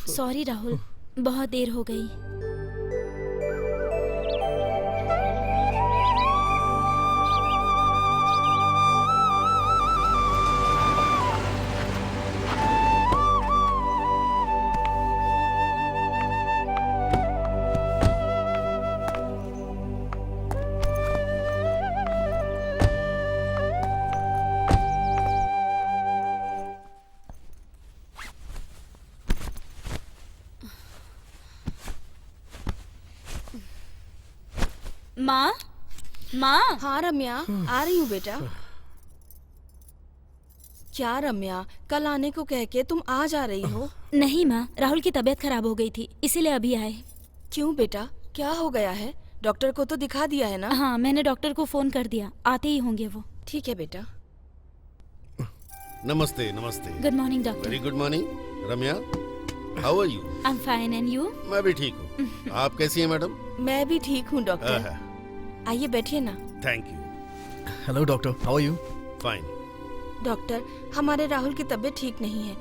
सॉरी राहुल, बहुत देर हो गई। माँ, माँ। हाँ रम्या, आ रही हूँ बेटा। क्या रम्या, कल आने को कह के तुम आज आ रही हो? नहीं माँ, राहुल की तबीयत खराब हो गई थी, इसीलिए अभी आए। क्यों बेटा, क्या हो गया है? डॉक्टर को तो दिखा दिया है ना? हाँ, मैंने डॉक्टर को फोन कर दिया, आते ही होंगे वो। ठीक है बेटा। नमस्ते। नमस्ते। Good morning doctor. Very good morning. Ramya, how are you? I am fine, and you? मैं भी ठीक हूँ। आप कैसी हैं मैडम? मैं भी ठीक हूँ डॉक्टर। आइए बैठिए ना। Thank you. Hello doctor, how are you? Fine. Doctor, हमारे राहुल की तबीयत ठीक नहीं है।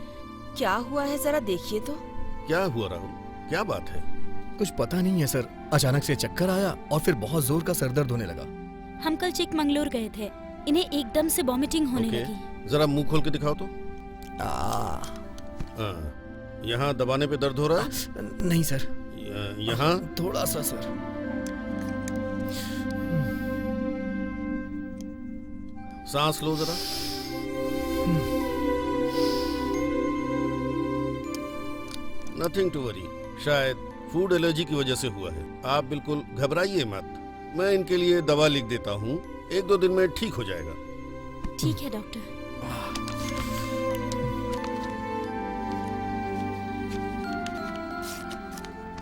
क्या हुआ है जरा देखिए तो। क्या हुआ राहुल, क्या बात है? कुछ पता नहीं है सर, अचानक से चक्कर आया और फिर बहुत जोर का सर दर्द होने लगा। हम कल चिकमंगलूर गए थे, इन्हें एकदम से वॉमिटिंग होने ओके, लगी। जरा मुंह खोल के दिखाओ तो। यहाँ दबाने पे दर्द हो रहा है? नहीं सर। यहाँ थोड़ा सा सर। सांस लो जरा। नथिंग टू वरी, शायद फूड एलर्जी की वजह से हुआ है। आप बिल्कुल घबराइए मत, मैं इनके लिए दवा लिख देता हूँ, 1-2 दिन में ठीक हो जाएगा। ठीक है डॉक्टर।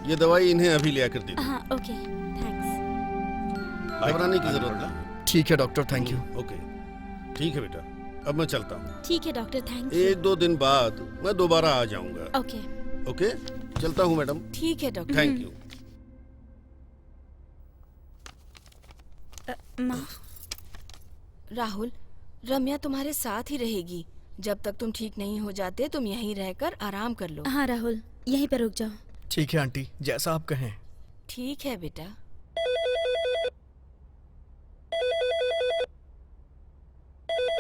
ये दवाई इन्हें अभी ले आकर दे दो। हाँ ओके, थैंक्स। घबराने की जरूरत नहीं। ठीक है डॉक्टर, थैंक यू। ओके, ठीक है बेटा, अब मैं चलता हूँ। ठीक है डॉक्टर, थैंक यू। 1-2 दिन बाद मैं दोबारा आ जाऊंगा। ओके ओके, चलता हूँ मैडम। ठीक है डॉक्टर। Thank you. माँ, राहुल, रम्या तुम्हारे साथ ही रहेगी। जब तक तुम ठीक नहीं हो जाते तुम यहीं रहकर आराम कर लो। हाँ राहुल, यहीं पर रुक जाओ। ठीक है आंटी, जैसा आप कहें। ठीक है बेटा।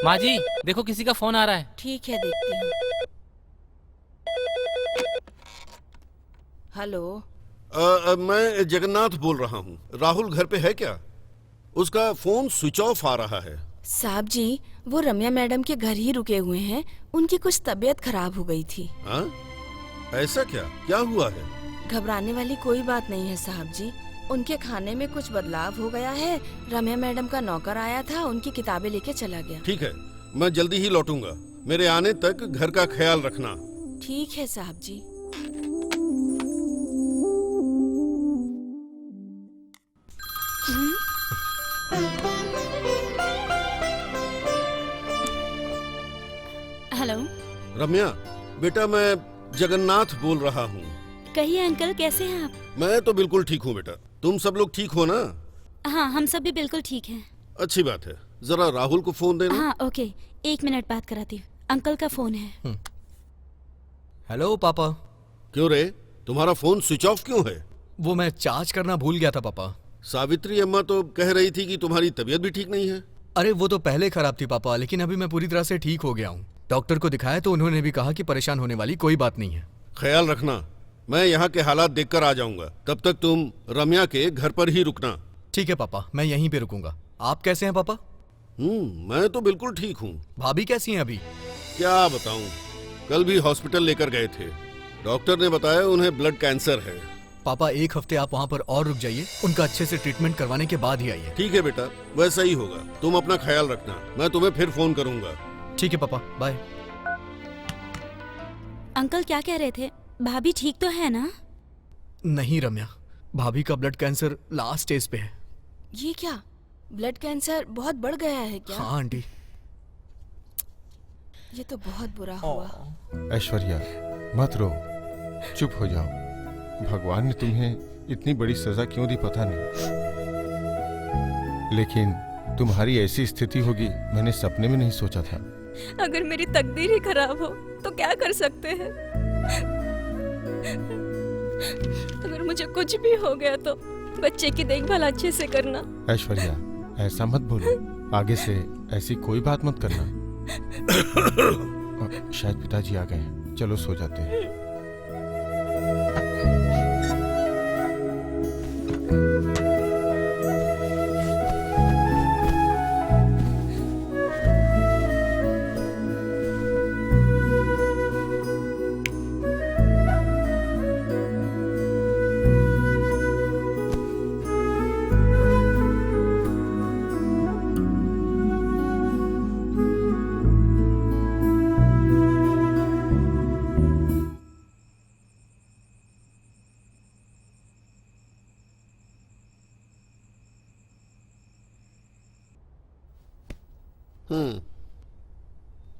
माँ जी देखो किसी का फोन आ रहा है। ठीक है, देखती हूँ। हेलो। मैं जगन्नाथ बोल रहा हूँ। राहुल घर पे है क्या? उसका फोन स्विच ऑफ आ रहा है। साहब जी, वो रम्या मैडम के घर ही रुके हुए हैं। उनकी कुछ तबीयत खराब हो गई थी। हाँ? ऐसा क्या? क्या हुआ है? घबराने वाली कोई बात नहीं है साहब जी। उनके खाने में कुछ बदलाव हो गया है। रम्या मैडम का नौकर आया था, उनकी किताबें लेके चला गया। ठीक है, मैं जल्दी ही लौटूंगा। मेरे आने तक घर का ख्याल रखना। ठीक है साहब जी। हेलो। रम्या बेटा, मैं जगन्नाथ बोल रहा हूँ। कहिए अंकल, कैसे हैं आप? मैं तो बिल्कुल ठीक हूँ बेटा। तुम सब लोग ठीक हो ना? हाँ, हम सब भी बिल्कुल ठीक हैं। अच्छी बात है। जरा राहुल को फोन देना। हाँ ओके, 1 मिनट बात कराती हूँ। अंकल का फोन है। हेलो पापा। क्यों रे, तुम्हारा फोन स्विच ऑफ क्यों है? वो मैं चार्ज करना भूल गया था पापा। सावित्री अम्मा तो कह रही थी कि तुम्हारी तबीयत भी ठीक नहीं है। अरे वो तो पहले खराब थी पापा, लेकिन अभी मैं पूरी तरह से ठीक हो गया हूँ। डॉक्टर को दिखाया तो उन्होंने भी कहा कि परेशान होने वाली कोई बात नहीं है। ख्याल रखना, मैं यहाँ के हालात देखकर आ जाऊंगा। तब तक तुम रम्या के घर पर ही रुकना। ठीक है पापा, मैं यहीं पे रुकूंगा। आप कैसे हैं पापा? मैं तो बिल्कुल ठीक हूँ। भाभी कैसी हैं अभी? क्या बताऊँ, कल भी हॉस्पिटल लेकर गए थे। डॉक्टर ने बताया उन्हें ब्लड कैंसर है। पापा 1 हफ्ते आप वहाँ पर और रुक जाइए, उनका अच्छे से ट्रीटमेंट करवाने के बाद ही आइए। ठीक है बेटा, वैसा ही होगा। तुम अपना ख्याल रखना, मैं तुम्हें फिर फोन करूंगा। ठीक है पापा, बाय। अंकल क्या कह रहे थे? भाभी ठीक तो है ना? नहीं रम्या, भाभी का ब्लड कैंसर लास्ट स्टेज पे है। ये क्या, ब्लड कैंसर बहुत बढ़ गया है क्या? हाँ आंटी। ये तो बहुत बुरा हुआ। ऐश्वर्या मत रो, चुप हो जाओ। भगवान ने तुम्हें इतनी बड़ी सजा क्यों दी पता नहीं, लेकिन तुम्हारी ऐसी स्थिति होगी मैंने सपने में नहीं सोचा था। अगर मेरी तकदीर ही खराब हो तो क्या कर सकते हैं? अगर मुझे कुछ भी हो गया तो बच्चे की देखभाल अच्छे से करना। ऐश्वर्या ऐसा मत बोलो, आगे से ऐसी कोई बात मत करना। शायद पिताजी आ गए हैं, चलो सो जाते हैं।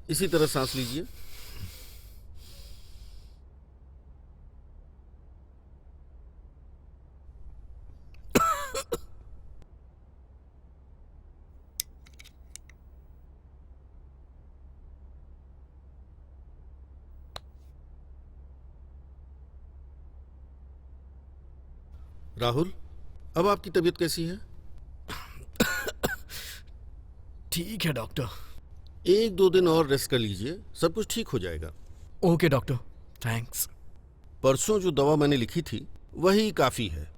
इसी तरह सांस लीजिए। राहुल, अब आपकी तबीयत कैसी है? ठीक है डॉक्टर। 1-2 दिन और रेस्ट कर लीजिए, सब कुछ ठीक हो जाएगा। Okay doctor, thanks. परसों जो दवा मैंने लिखी थी वही काफी है।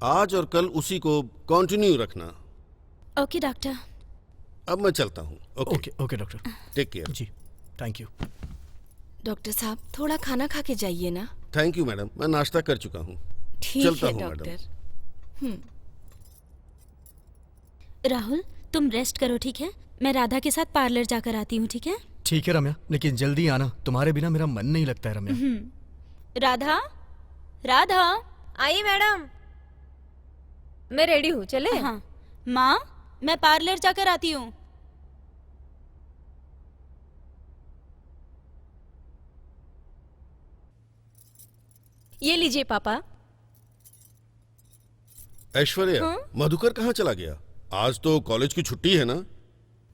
आज और कल उसी को कंटिन्यू रखना। Okay doctor. अब मैं चलता हूँ। Okay okay doctor. Take care. जी, थैंक यू। डॉक्टर साहब थोड़ा खाना खा के जाइए ना। थैंक यू मैडम, मैं नाश्ता कर चुका हूँ। ठीक चलता है हूँ डॉक्टर। राहुल तुम रेस्ट करो, ठीक है? मैं राधा के साथ पार्लर जाकर आती हूँ, ठीक है? ठीक है रम्या, लेकिन जल्दी आना, तुम्हारे बिना मेरा मन नहीं लगता है रम्या। राधा, राधा। आइए मैडम, मैं रेडी हूँ, चले? हाँ माँ, मैं पार्लर जाकर आती हूँ। ये लीजिए पापा। ऐश्वर्या, मधुकर कहाँ चला गया? आज तो कॉलेज की छुट्टी है ना?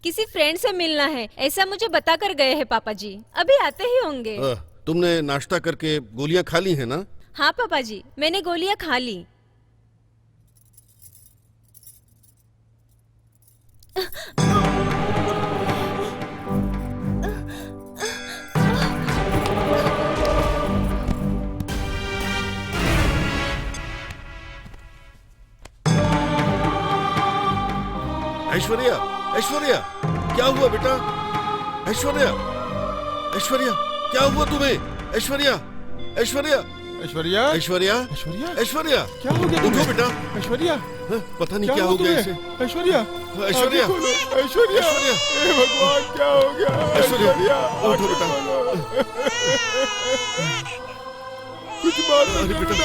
किसी फ्रेंड से मिलना है, ऐसा मुझे बता कर गए हैं पापा जी। अभी आते ही होंगे। तुमने नाश्ता करके गोलियां खा ली है ना? हाँ पापा जी, मैंने गोलियां खा ली। ऐश्वर्या, ऐश्वर्या, क्या हुआ बेटा? ऐश्वर्या, ऐश्वर्या, क्या हुआ तुम्हें? ऐश्वर्या, ऐश्वर्या, ऐश्वर्या, ऐश्वर्या, ऐश्वर्या, ऐश्वर्या, क्या हो गया उठो तुम्हें? बेटा। ऐश्वर्या, पता नहीं क्या हो गया इसे। ऐश्वर्या, ऐश्वर्या, ऐश्वर्या, हे भगवान, क्या हो गया? ऐश्वर्या, उठो बेटा। कुछ बात नहीं बेटा।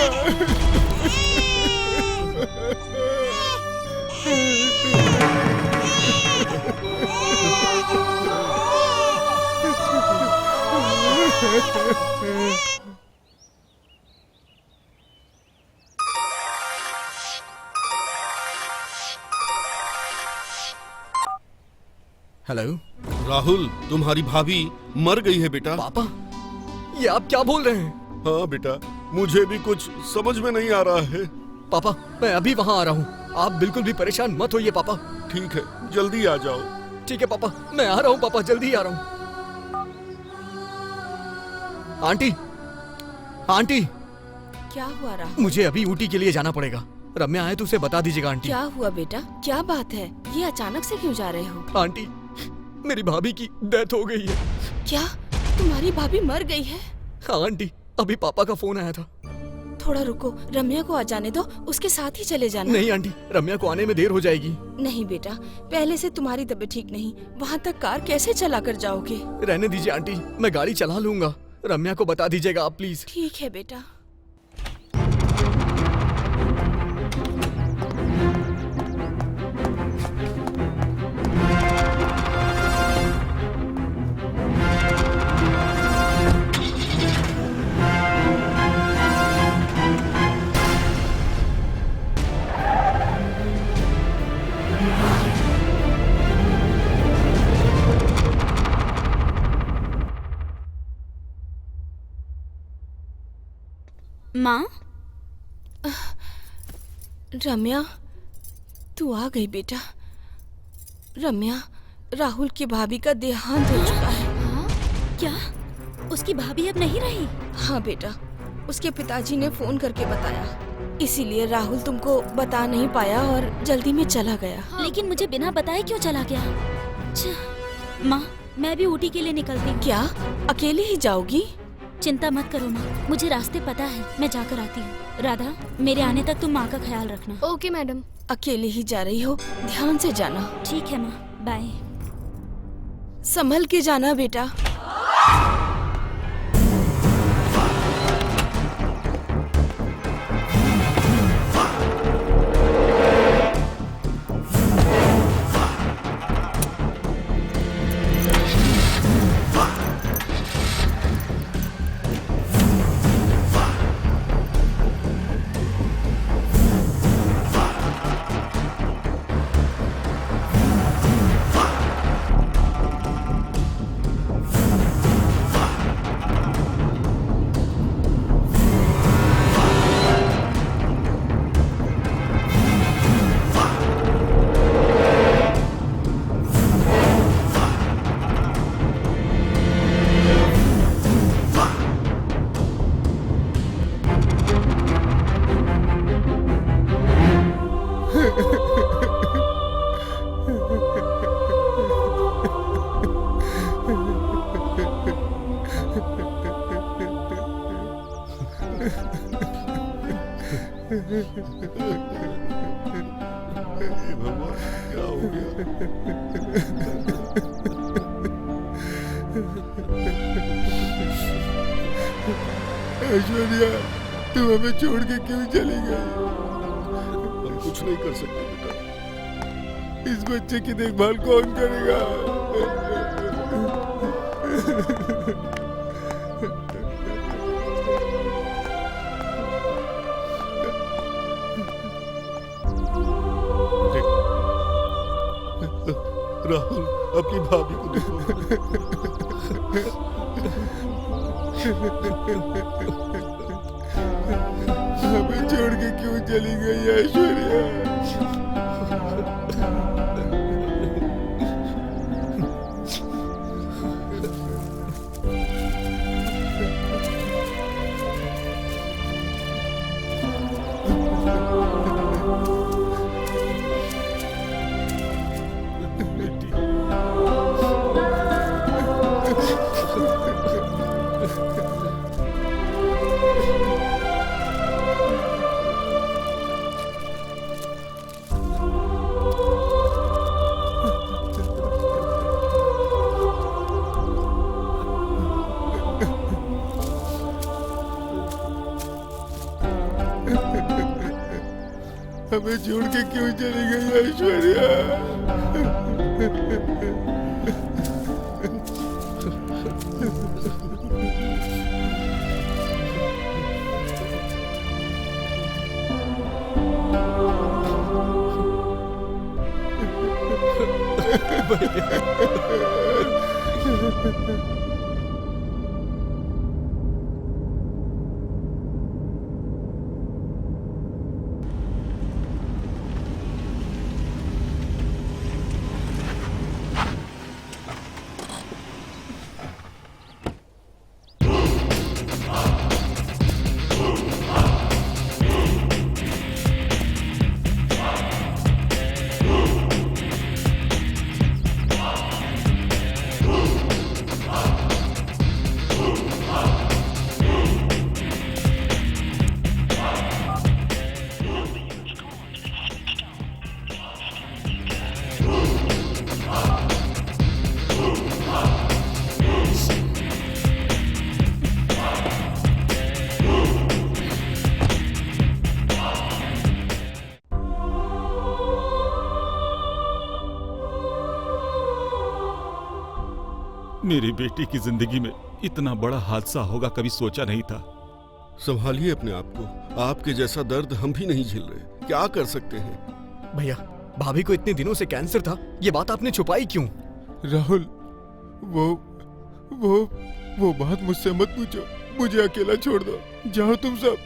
हेलो राहुल, तुम्हारी भाभी मर गई है बेटा। पापा, ये आप क्या बोल रहे हैं? हाँ बेटा, मुझे भी कुछ समझ में नहीं आ रहा है। पापा, मैं अभी वहाँ आ रहा हूँ, आप बिल्कुल भी परेशान मत होइए पापा। ठीक है, जल्दी आ जाओ। ठीक है पापा, मैं आ रहा हूँ पापा, जल्दी आ रहा हूँ। आंटी, आंटी, क्या हुआ राहुल? मुझे अभी ऊटी के लिए जाना पड़ेगा। रम्या आए तो उसे बता दीजिएगा आंटी। क्या हुआ बेटा? क्या बात है? ये अचानक से क्यों जा रहे हो? आंटी, मेरी भाभी की डेथ हो गई है। क्या तुम्हारी भाभी मर गई है? हाँ आंटी, अभी पापा का फोन आया था। थोड़ा रुको, रम्या को आ जाने दो, उसके साथ ही चले जाना। नहीं आंटी, रम्या को आने में देर हो जाएगी। नहीं बेटा, पहले से तुम्हारी तबीयत ठीक नहीं, वहाँ तक कार कैसे चला कर जाओगे? रहने दीजिए आंटी, मैं गाड़ी चला लूंगा। रम्या को बता दीजिएगा आप प्लीज। ठीक है बेटा। माँ, रम्या, तू आ गई बेटा। रम्या, राहुल की भाभी का देहांत हो चुका है। हाँ? क्या उसकी भाभी अब नहीं रही? हाँ बेटा, उसके पिताजी ने फोन करके बताया, इसीलिए राहुल तुमको बता नहीं पाया और जल्दी में चला गया। लेकिन मुझे बिना बताए क्यों चला गया? अच्छा। माँ, मैं भी ऊटी के लिए निकलती हूँ। क्या अकेले ही जाओगी? चिंता मत करो माँ, मुझे रास्ते पता है, मैं जाकर आती हूँ। राधा, मेरे आने तक तुम माँ का ख्याल रखना। Okay madam. अकेले ही जा रही हो, ध्यान से जाना। ठीक है माँ, बाय। संभल के जाना बेटा। हे भगवान, क्या हो गया? ऐश्वर्या, तुम हमें छोड़ के क्यों चली गई? हम कुछ नहीं कर सकते बेटा। इस बच्चे की देखभाल कौन करेगा? राहुल, अपनी भाभी को देखो। हमें छोड़ के क्यों चली गई ऐश्वर्या? हमें छोड़ के क्यों चली गई ऐश्वर्या? मेरी बेटी की जिंदगी में इतना बड़ा हादसा होगा कभी सोचा नहीं था। संभालिए अपने आप को। आपके जैसा दर्द हम भी नहीं झेल रहे। क्या कर सकते हैं? भैया, भाभी को इतने दिनों से कैंसर था, ये बात आपने छुपाई क्यों? राहुल, वो बात मुझसे मत पूछो। मुझे अकेला छोड़ दो। जाओ तुम सब,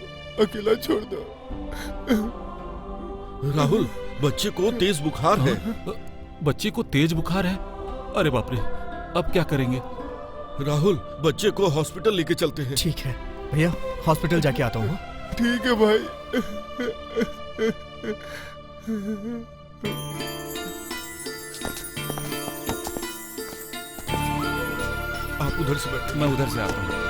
अकेला छोड़ दो। राहुल, बच्चे को तेज बुखार है। बच्चे को तेज बुखार है? अरे बाप रे, अब क्या करेंगे? राहुल, बच्चे को हॉस्पिटल लेके चलते हैं। ठीक है भैया, हॉस्पिटल जाके आता हूँ। ठीक है भाई। आप उधर से बैठे। मैं उधर से आता हूँ।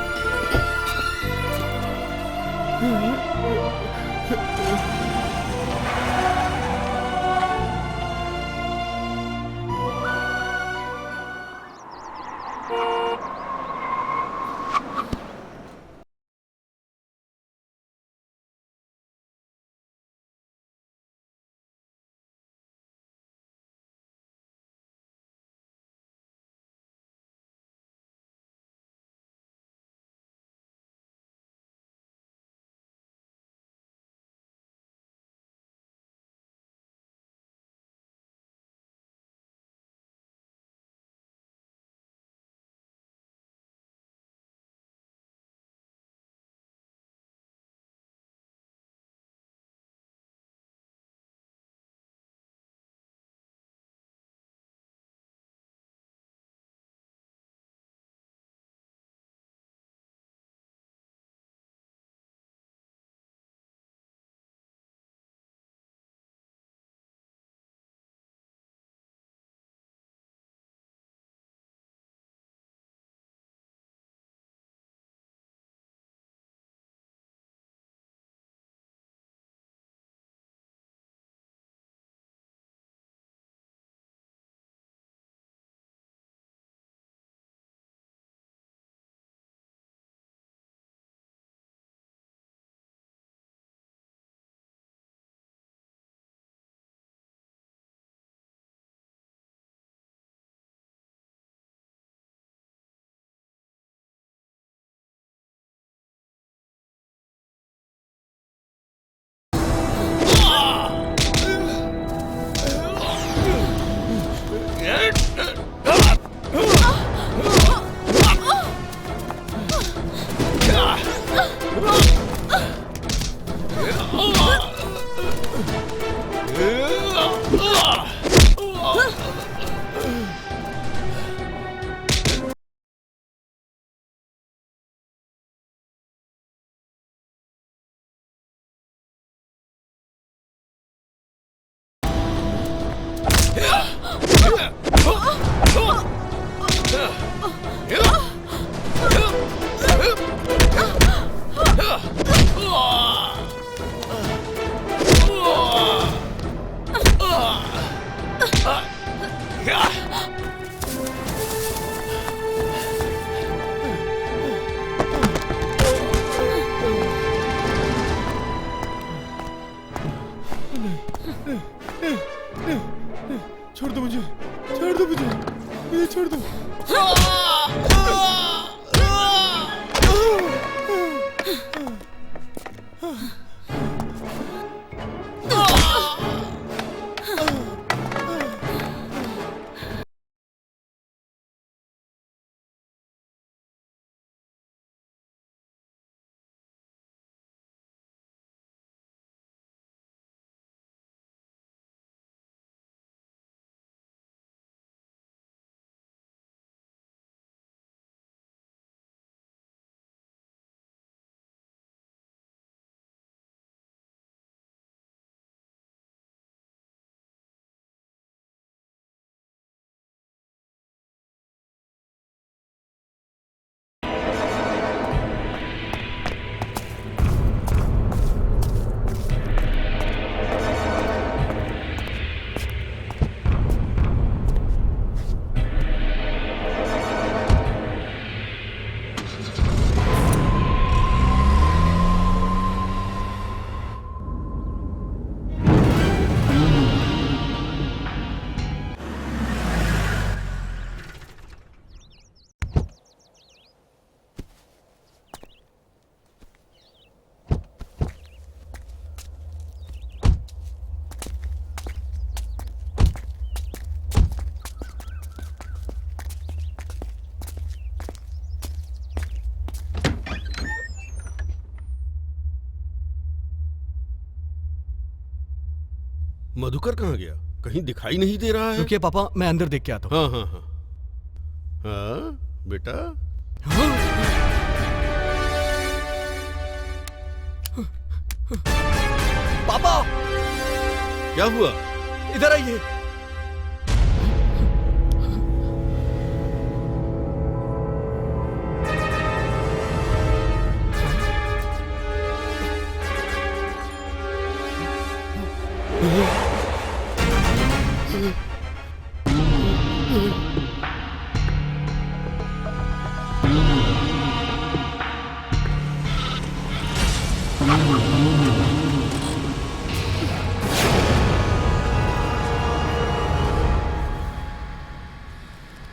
छोड़ दो मुझे, छोड़ दो मुझे छोड़ दो। मधुकर कहाँ गया? कहीं दिखाई नहीं दे रहा है। रुकिए पापा, मैं अंदर देख के आता हूँ। हाँ हाँ हाँ हाँ बेटा। पापा क्या हुआ? इधर आइए।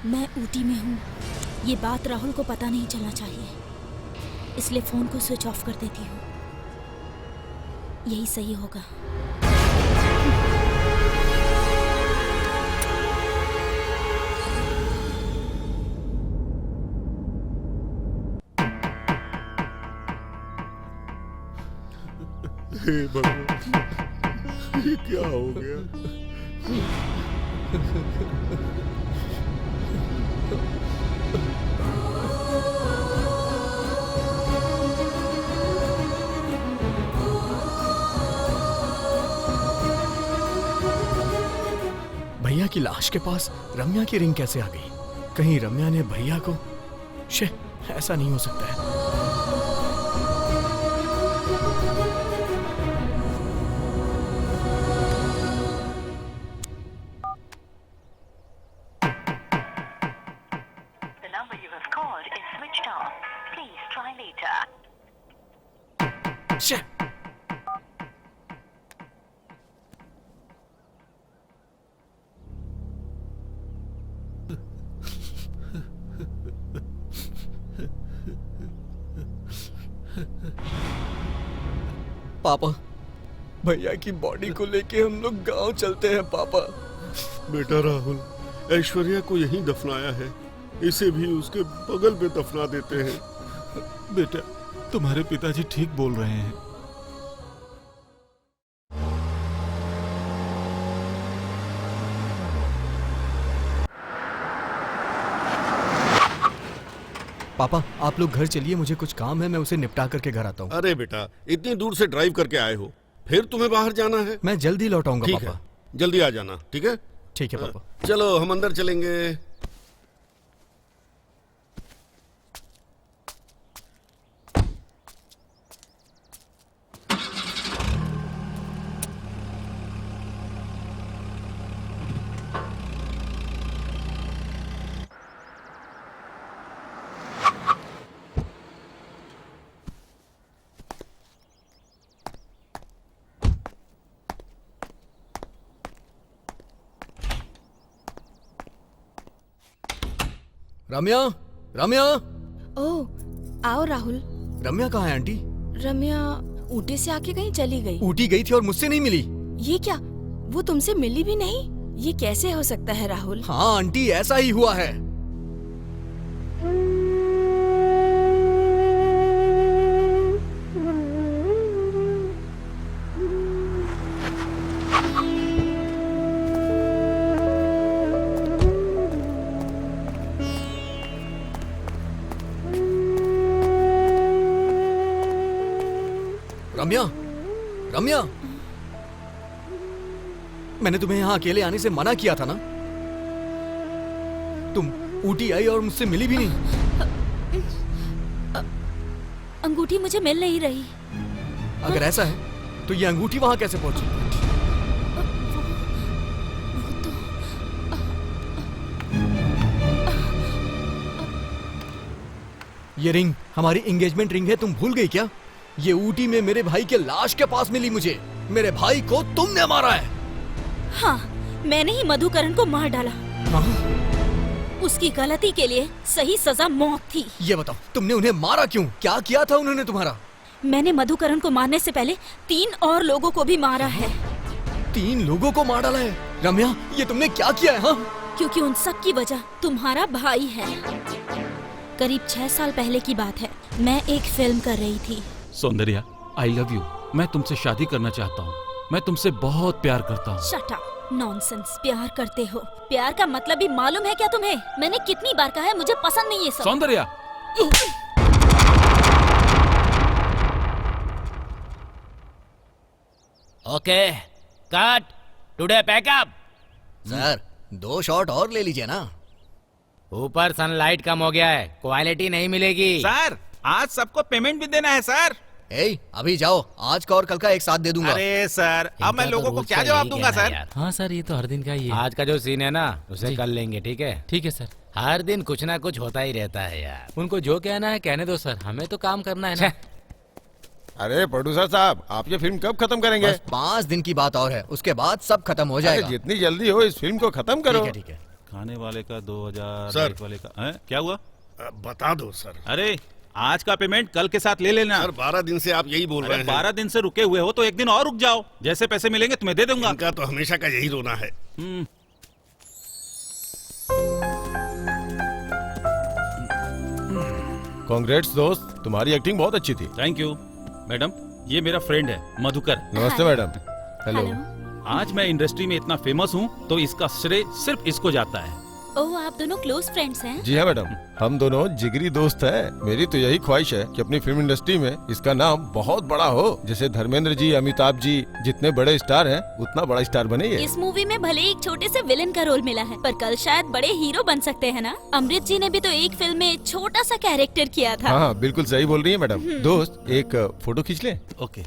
मैं ऊटी में हूँ, ये बात राहुल को पता नहीं चलना चाहिए, इसलिए फोन को स्विच ऑफ कर देती हूँ। यही सही होगा। हे भगवान, ये क्या हो गया? भैया की लाश के पास रम्या की रिंग कैसे आ गई? कहीं रम्या ने भैया को... शे, ऐसा नहीं हो सकता है। पापा, भैया की बॉडी को लेके हम लोग गांव चलते हैं पापा। बेटा राहुल, ऐश्वर्या को यहीं दफनाया है, इसे भी उसके बगल में दफना देते हैं। बेटा, तुम्हारे पिताजी ठीक बोल रहे हैं। पापा, आप लोग घर चलिए, मुझे कुछ काम है, मैं उसे निपटा करके घर आता हूँ। अरे बेटा, इतनी दूर से ड्राइव करके आए हो, फिर तुम्हें बाहर जाना है? मैं जल्दी लौट आऊंगा ठीक पापा। है, जल्दी आ जाना, ठीक है? ठीक है पापा। चलो हम अंदर चलेंगे। रम्या, रम्या, ओह आओ राहुल। रम्या कहाँ है आंटी? रम्या ऊटी से आके कहीं चली गई। ऊटी गई थी और मुझसे नहीं मिली। ये क्या, वो तुमसे मिली भी नहीं? ये कैसे हो सकता है राहुल? हाँ आंटी, ऐसा ही हुआ है। रम्या, रम्या, मैंने तुम्हें यहाँ अकेले आने से मना किया था ना? तुम ऊटी आई और मुझसे मिली भी नहीं। अंगूठी मुझे मिल नहीं रही। अगर ऐसा है तो ये अंगूठी वहां कैसे पहुंची? ये रिंग हमारी एंगेजमेंट रिंग है, तुम भूल गई क्या? ये ऊटी में मेरे भाई के लाश के पास मिली मुझे। मेरे भाई को तुमने मारा है। हाँ, मैंने ही मधुकरण को मार डाला। हाँ? उसकी गलती के लिए सही सजा मौत थी। ये बताओ, तुमने उन्हें मारा क्यों? क्या किया था उन्होंने तुम्हारा? मैंने मधुकरण को मारने से पहले 3 और लोगों को भी मारा है। 3 लोगों को मार डाला है? रम्या, ये तुमने क्या किया है? हाँ? क्योंकि उन सब की वजह तुम्हारा भाई है। करीब 6 साल पहले की बात है, मैं एक फिल्म कर रही थी। सौंदर्या, आई लव यू। मैं तुमसे शादी करना चाहता हूँ। मैं तुमसे बहुत प्यार करता हूँ। Shut up, nonsense. प्यार करते हो? प्यार का मतलब भी मालूम है क्या तुम्हें? मैंने कितनी बार कहा है मुझे पसंद नहीं है सब। Soundarya, okay cut, today pack up. Sir 2 shot और ले लीजिए ना। ऊपर सनलाइट कम हो गया है, क्वालिटी नहीं मिलेगी। सर आज सबको पेमेंट भी देना है सर। अभी जाओ, आज का और कल का एक साथ दे दूंगा। अरे सर, अब मैं लोगों को क्या जवाब दूंगा सर? हाँ सर, ये तो हर दिन का ही है। आज का जो सीन है ना, उसे कल लेंगे, ठीक है? ठीक है सर। हर दिन कुछ ना कुछ होता ही रहता है यार। उनको जो कहना है कहने दो सर, हमें तो काम करना है ना। अरे प्रोड्यूसर साहब, आप ये फिल्म कब खत्म करेंगे? बस 5 दिन की बात और है, उसके बाद सब खत्म हो जाएगा। जितनी जल्दी हो इस फिल्म को खत्म करो। ठीक है। खाने वाले का 2000, सर। लाइट वाले का क्या हुआ? बता दो सर। अरे आज का पेमेंट कल के साथ ले लेना। सर 12 दिन से आप यही बोल रहे हैं। 12 दिन से रुके हुए हो तो एक दिन और रुक जाओ। जैसे पैसे मिलेंगे तुम्हें दे दूंगा। इनका तो हमेशा का यही रोना है। कांग्रेट्स दोस्त, तुम्हारी एक्टिंग बहुत अच्छी थी। Thank you madam. ये मेरा फ्रेंड है मधुकर। नमस्ते मैडम। हेलो। आज मैं इंडस्ट्री में इतना फेमस हूँ तो इसका श्रेय सिर्फ इसको जाता है। ओह, आप दोनों क्लोज फ्रेंड्स हैं? जी हाँ मैडम, हम दोनों जिगरी दोस्त हैं। मेरी तो यही ख्वाहिश है कि अपनी फिल्म इंडस्ट्री में इसका नाम बहुत बड़ा हो। जैसे धर्मेंद्र जी, अमिताभ जी जितने बड़े स्टार हैं, उतना बड़ा स्टार बने ये। इस मूवी में भले एक छोटे से विलेन का रोल मिला है, पर कल शायद बड़े हीरो बन सकते हैं ना? अमृत जी ने भी तो एक फिल्म में छोटा सा कैरेक्टर किया था। हाँ बिल्कुल सही बोल रही है मैडम। दोस्त, एक फोटो खींच ले। ओके।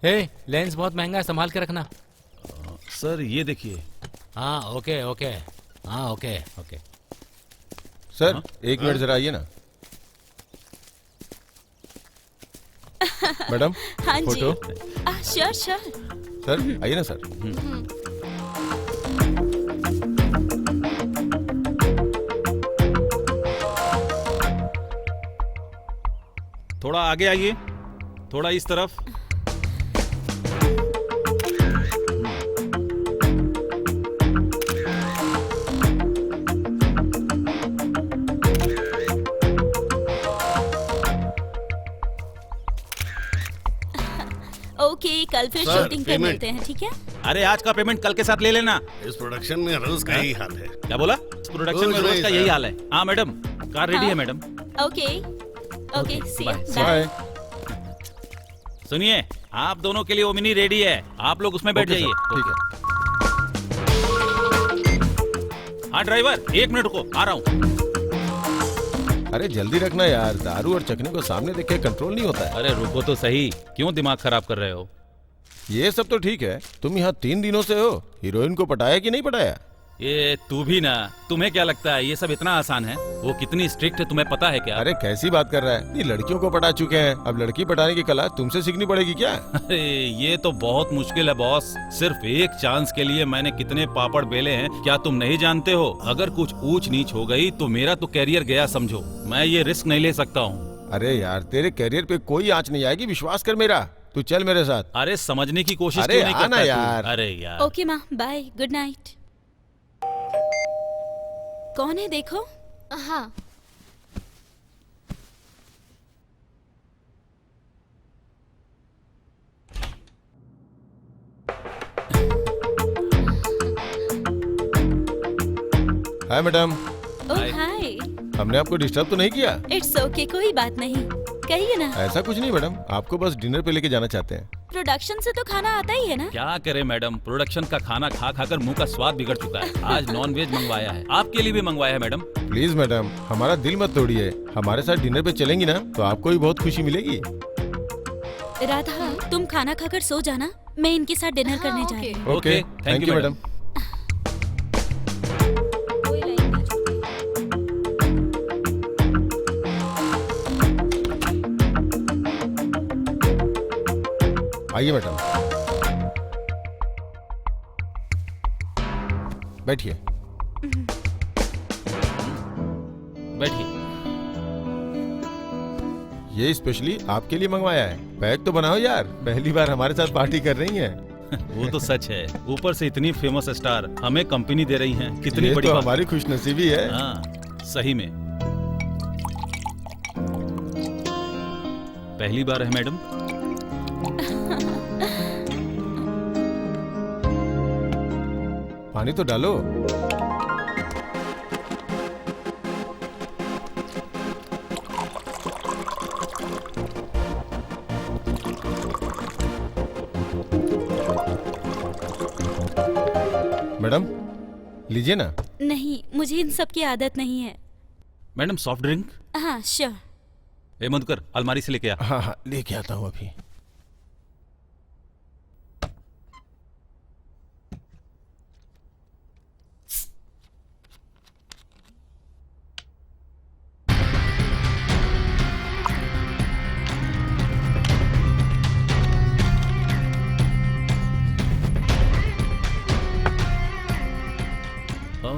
लेंस बहुत महंगा है, संभाल के रखना। सर ये देखिए। हाँ ओके ओके। हाँ ओके ओके। सर एक मिनट जरा आइए ना। मैडम हाँ जी। फोटो। Sure sure. सर आइए ना सर। थोड़ा आगे आइए, थोड़ा इस तरफ। ओके, कल फिर सर, शूटिंग पे पेमेंट। मिलते हैं, ठीक है? अरे आज का पेमेंट कल के साथ ले लेना। इस प्रोडक्शन में रोज का यही हाल है। क्या बोला? इस प्रोडक्शन में रोज रोज का सर। यही हाल है। हाँ मैडम, कार रेडी है madam. Okay okay, see you, bye. Bye. सुनिए, आप दोनों के लिए ओमिनी रेडी है, आप लोग उसमें बैठ ओके, जाइए। सर, ठीक है। हाँ ड्राइवर, 1 मिनट रुको, आ रहा हूँ। अरे जल्दी रखना यार, दारू और चखने को सामने देख के कंट्रोल नहीं होता है। अरे रुको तो सही, क्यों दिमाग खराब कर रहे हो? ये सब तो ठीक है, तुम यहाँ 3 दिनों से हो, हीरोइन को पटाया कि नहीं पटाया? ये तू भी ना, तुम्हें क्या लगता है ये सब इतना आसान है? वो कितनी स्ट्रिक्ट है तुम्हें पता है क्या? अरे कैसी बात कर रहा है, ये लड़कियों को पटा चुके हैं, अब लड़की पटाने की कला तुमसे सीखनी पड़ेगी क्या? अरे ये तो बहुत मुश्किल है बॉस, सिर्फ एक चांस के लिए मैंने कितने पापड़ बेले हैं, क्या तुम नहीं जानते हो? अगर कुछ ऊंच नीच हो गई तो मेरा तो कैरियर गया समझो, मैं ये रिस्क नहीं ले सकता हूँ। अरे यार तेरे कैरियर पे कोई आंच नहीं आएगी, विश्वास कर मेरा, तू चल मेरे साथ। अरे समझने की कोशिश अरे क्यों नहीं आना करता यार। तू? अरे यार। ओके माँ, बाय, गुड नाइट। कौन है देखो? हाँ। Hi madam. Oh hi. हमने आपको डिस्टर्ब तो नहीं किया? इट्स ओके, कोई बात नहीं, कहिए ना। ऐसा कुछ नहीं मैडम, आपको बस डिनर पे लेके जाना चाहते हैं। प्रोडक्शन से तो खाना आता ही है ना? क्या करे मैडम, प्रोडक्शन का खाना खा खाकर मुंह का स्वाद बिगड़ चुका है। आज नॉन वेज मंगवाया है, आपके लिए भी मंगवाया है मैडम। प्लीज मैडम, हमारा दिल मत तोड़िए, हमारे साथ डिनर पे चलेंगी ना तो आपको भी बहुत खुशी मिलेगी। राधा, तुम खाना खाकर सो जाना, मैं इनके साथ डिनर करने जा रही हूँ। Okay, thank you madam. आइए मैडम, बैठिए। बैठिए। ये स्पेशली आपके लिए मंगवाया है, पैक तो बनाओ यार, पहली बार हमारे साथ पार्टी कर रही हैं। वो तो सच है, ऊपर से इतनी फेमस स्टार हमें कंपनी दे रही हैं, कितनी ये बड़ी तो बात। हमारी खुशनसीबी है। हाँ, सही में पहली बार है मैडम। पानी तो डालो। मैडम लीजिए ना। नहीं, मुझे इन सब की आदत नहीं है। Madam soft drink? हाँ श्योर। ए मधुकर, अलमारी से लेके आ। हाँ हाँ लेके आता हूँ अभी।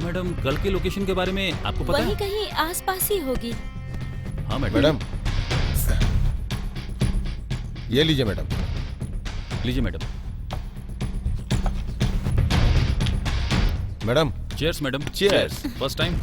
मैडम कल के लोकेशन के बारे में आपको पता वही है? कहीं आसपास ही होगी। हाँ मैडम ये लीजिए मैडम। लीजिए madam. Madam cheers madam. Cheers. First time.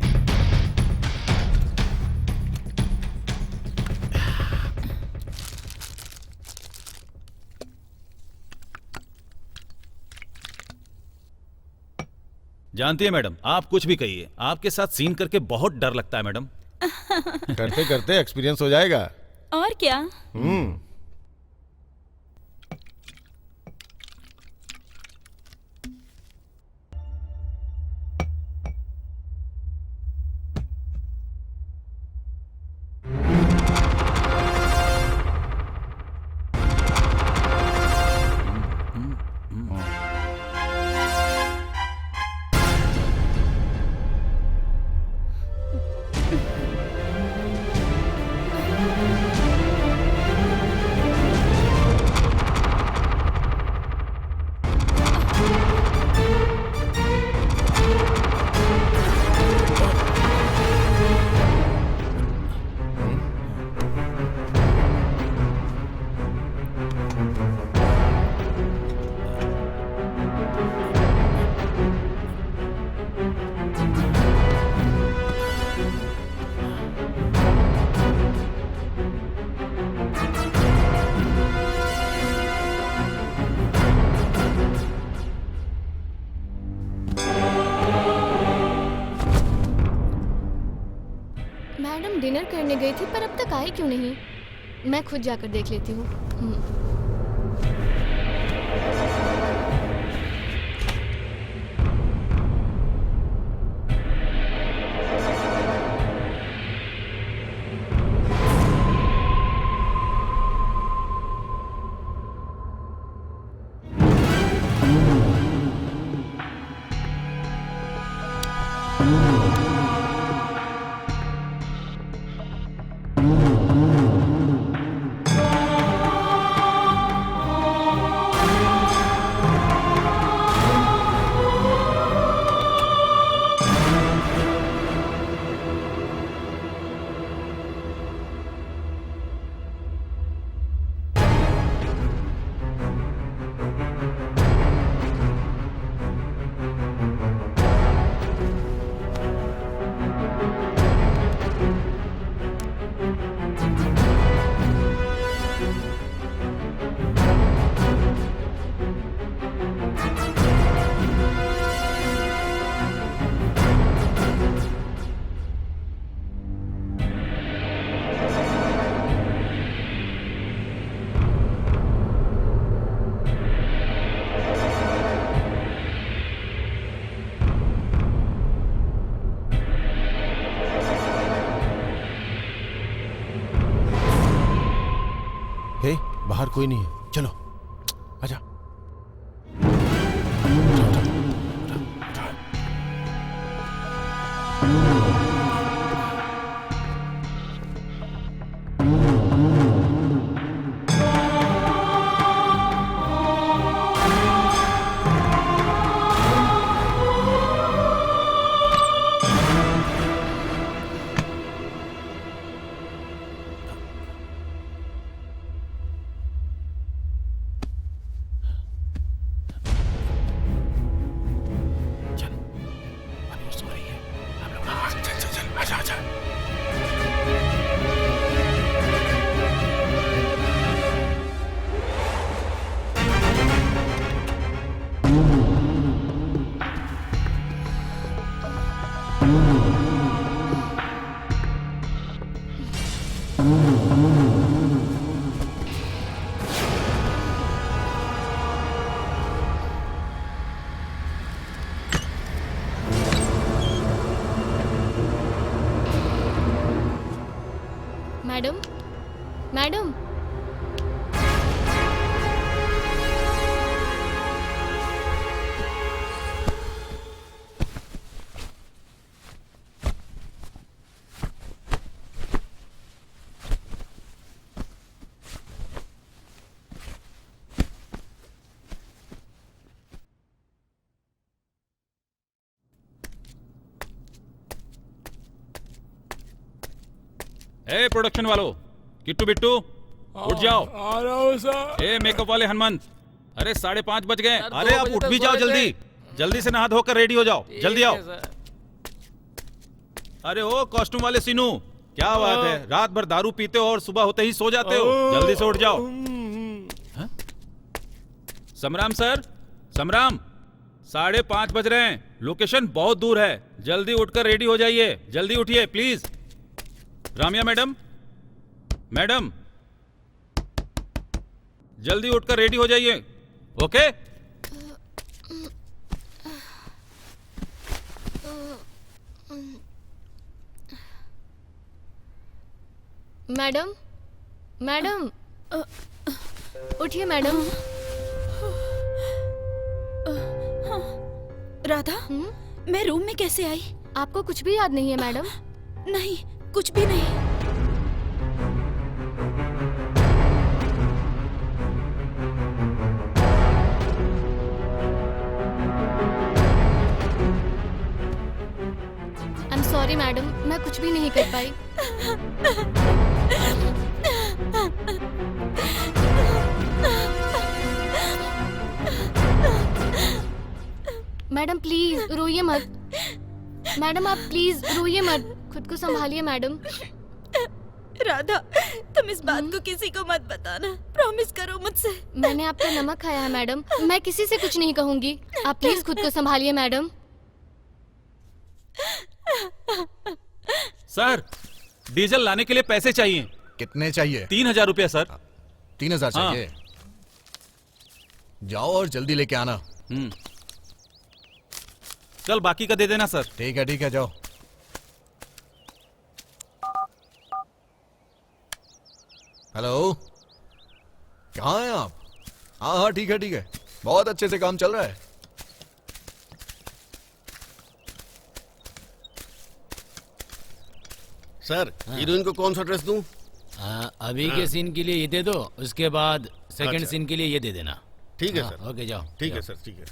जानती है मैडम, आप कुछ भी कहिए, आपके साथ सीन करके बहुत डर लगता है मैडम। करते करते एक्सपीरियंस हो जाएगा। और क्या। मैडम डिनर करने गई थी पर अब तक आई क्यों नहीं? मैं खुद जाकर देख लेती हूँ। बाहर कोई नहीं है, चलो आजा। मैडम, मैडम, ए प्रोडक्शन वालों, किट्टू बिट्टू उठ जाओ। आ रहा हूँ सर। ए मेकअप वाले हनुमंत, अरे 5:30 बज गए। अरे आप उठ भी जाओ, जल्दी जल्दी से नहा धोकर रेडी हो जाओ, जल्दी आओ। अरे ओ कॉस्ट्यूम वाले सीनू, क्या बात है, रात भर दारू पीते हो और सुबह होते ही सो जाते हो, जल्दी से उठ जाओ। हाँ? समराम सर, समराम, 5:30 बज रहे हैं, लोकेशन बहुत दूर है, जल्दी उठकर रेडी हो जाइए, जल्दी उठिए प्लीज। रामिया मैडम, मैडम जल्दी उठकर रेडी हो जाइए, ओके? मैडम, मैडम, उठिए मैडम। राधा, मैं रूम में कैसे आई? आपको कुछ भी याद नहीं है मैडम? नहीं, कुछ भी नहीं। आई एम सॉरी मैडम, मैं कुछ भी नहीं कर पाई। मैडम प्लीज रोइए मत। मैडम आप प्लीज रोइए मत, खुद को संभालिए मैडम। राधा, तुम इस बात को किसी को मत बताना, प्रॉमिस करो मुझसे। मैंने आपका नमक खाया है मैडम, मैं किसी से कुछ नहीं कहूंगी। आप प्लीज खुद को संभालिए मैडम। सर, डीजल लाने के लिए पैसे चाहिए। कितने चाहिए? 3000 रुपया सर। 3000 चाहिए? जाओ और जल्दी लेके आना। कल बाकी का दे देना सर। ठीक है जाओ। हेलो, कहाँ हैं आप? हाँ ठीक है, बहुत अच्छे से काम चल रहा है। सर, हीरोइन को कौन सा ड्रेस दूं? अभी के सीन के लिए ये दे दो, उसके बाद सेकंड अच्छा। सीन के लिए ये दे देना। ठीक है सर। ओके जाओ। ठीक है सर, ठीक है।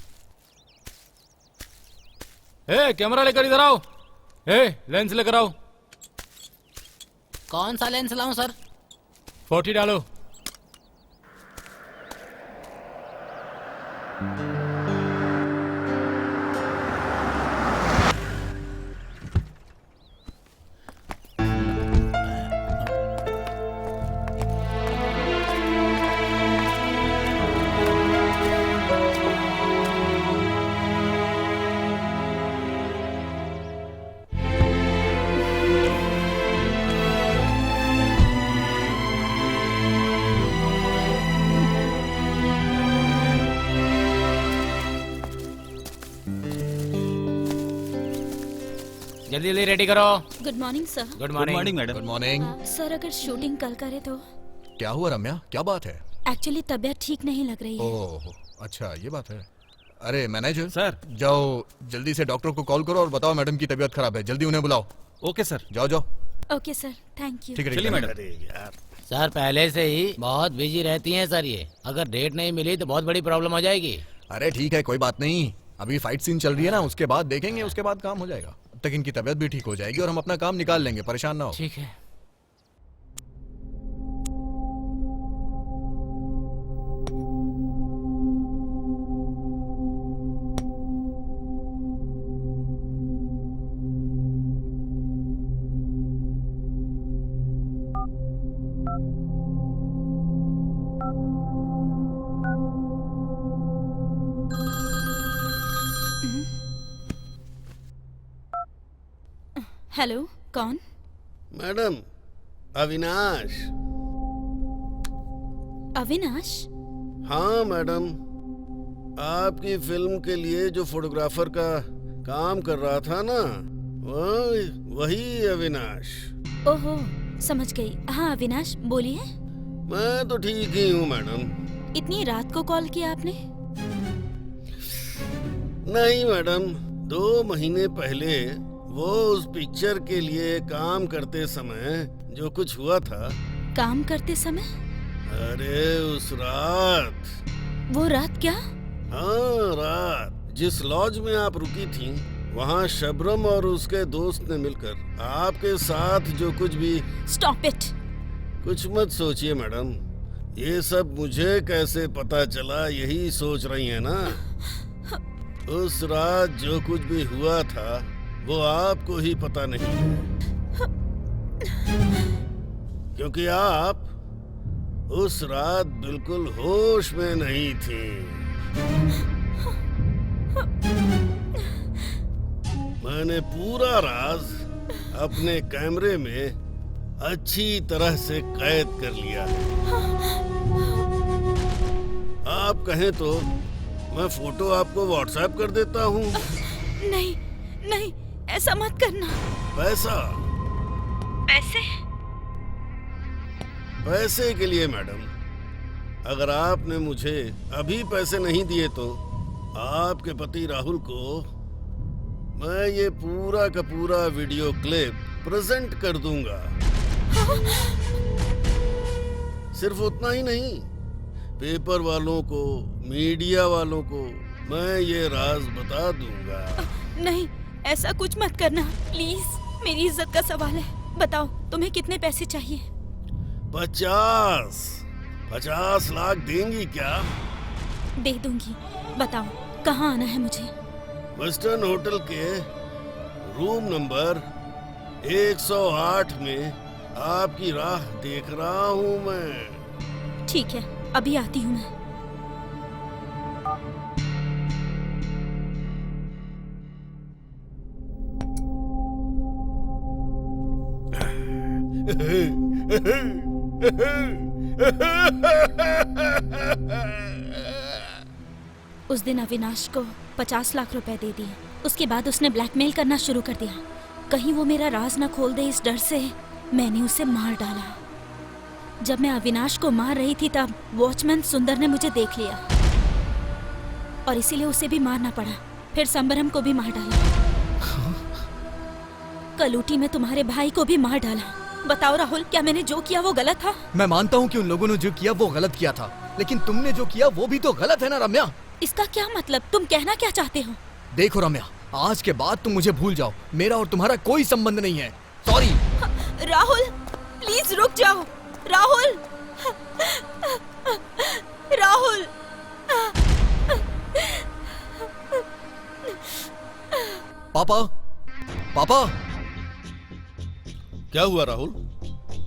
ए कैमरा लेकर इधर आओ। ए लेंस लेकर आओ। कौन सा लेंस लाऊं सर? 40 डालो। जल्दी जल्दी रेडी करो। Good morning sir. Good morning madam. Good morning. Sir, अगर शूटिंग कल करे तो? क्या हुआ रम्या, क्या बात है? एक्चुअली तबीयत ठीक नहीं लग रही है। ओह अच्छा ये बात है। अरे मैनेजर सर जाओ जल्दी से डॉक्टर को कॉल करो और बताओ मैडम की तबीयत खराब है, जल्दी उन्हें बुलाओ। Okay sir. जाओ जाओ। Okay sir, thank you. ठीक है चलिए मैडम। अरे यार सर पहले से ही बहुत बिजी रहती हैं सर ये, अगर डेट नहीं मिली तो बहुत बड़ी प्रॉब्लम हो जाएगी। अरे ठीक है कोई बात नहीं, अभी फाइट सीन चल रही है ना, उसके बाद देखेंगे, उसके बाद काम हो जाएगा। अब तक इनकी तबीयत भी ठीक हो जाएगी और हम अपना काम निकाल लेंगे, परेशान ना हो। ठीक है। हेलो, कौन? मैडम अविनाश। अविनाश? हाँ मैडम, आपकी फिल्म के लिए जो फोटोग्राफर का काम कर रहा था ना, वही अविनाश। ओहो समझ गई। हाँ अविनाश बोलिए। मैं तो ठीक ही हूँ मैडम। इतनी रात को कॉल किया आपने? नहीं मैडम, 2 महीने पहले वो उस पिक्चर के लिए काम करते समय जो कुछ हुआ था। काम करते समय? अरे उस रात। वो रात क्या? हाँ रात, जिस लॉज में आप रुकी थी, वहाँ शबरम और उसके दोस्त ने मिलकर आपके साथ जो कुछ भी। Stop it. कुछ मत सोचिए मैडम, ये सब मुझे कैसे पता चला यही सोच रही है ना। उस रात जो कुछ भी हुआ था वो आपको ही पता नहीं है, क्योंकि आप उस रात बिल्कुल होश में नहीं थी। मैंने पूरा राज अपने कैमरे में अच्छी तरह से कैद कर लिया है। आप कहें तो मैं फोटो आपको व्हाट्सएप कर देता हूँ। नहीं नहीं, ऐसा मत करना। पैसा? पैसे? पैसे के लिए मैडम, अगर आपने मुझे अभी पैसे नहीं दिए तो आपके पति राहुल को मैं ये पूरा का पूरा वीडियो क्लिप प्रेजेंट कर दूंगा। सिर्फ उतना ही नहीं, पेपर वालों को, मीडिया वालों को मैं ये राज बता दूंगा। नहीं, ऐसा कुछ मत करना प्लीज, मेरी इज्जत का सवाल है। बताओ तुम्हें कितने पैसे चाहिए? 50 लाख देंगी क्या? दे दूंगी। बताओ कहाँ आना है मुझे? वेस्टर्न होटल के रूम नंबर 108 में आपकी राह देख रहा हूँ मैं। ठीक है, अभी आती हूँ मैं। उस दिन अविनाश को 50 लाख रुपए दे दिए। उसके बाद उसने ब्लैकमेल करना शुरू कर दिया। कहीं वो मेरा राज न खोल दे, इस डर से मैंने उसे मार डाला। जब मैं अविनाश को मार रही थी तब वॉचमैन सुंदर ने मुझे देख लिया और इसीलिए उसे भी मारना पड़ा। फिर संबरम को भी मार डाला। कलूटी में तुम्हारे भाई को भी मार डाला। बताओ राहुल, क्या मैंने जो किया वो गलत था? मैं मानता हूँ कि उन लोगों ने जो किया वो गलत किया था, लेकिन तुमने जो किया वो भी तो गलत है ना रम्या। इसका क्या मतलब? तुम कहना क्या चाहते हो? देखो रम्या, आज के बाद तुम मुझे भूल जाओ। मेरा और तुम्हारा कोई संबंध नहीं है। सॉरी। राहुल प्लीज रुक जाओ। राहुल, राहुल। पापा, पापा। क्या हुआ राहुल?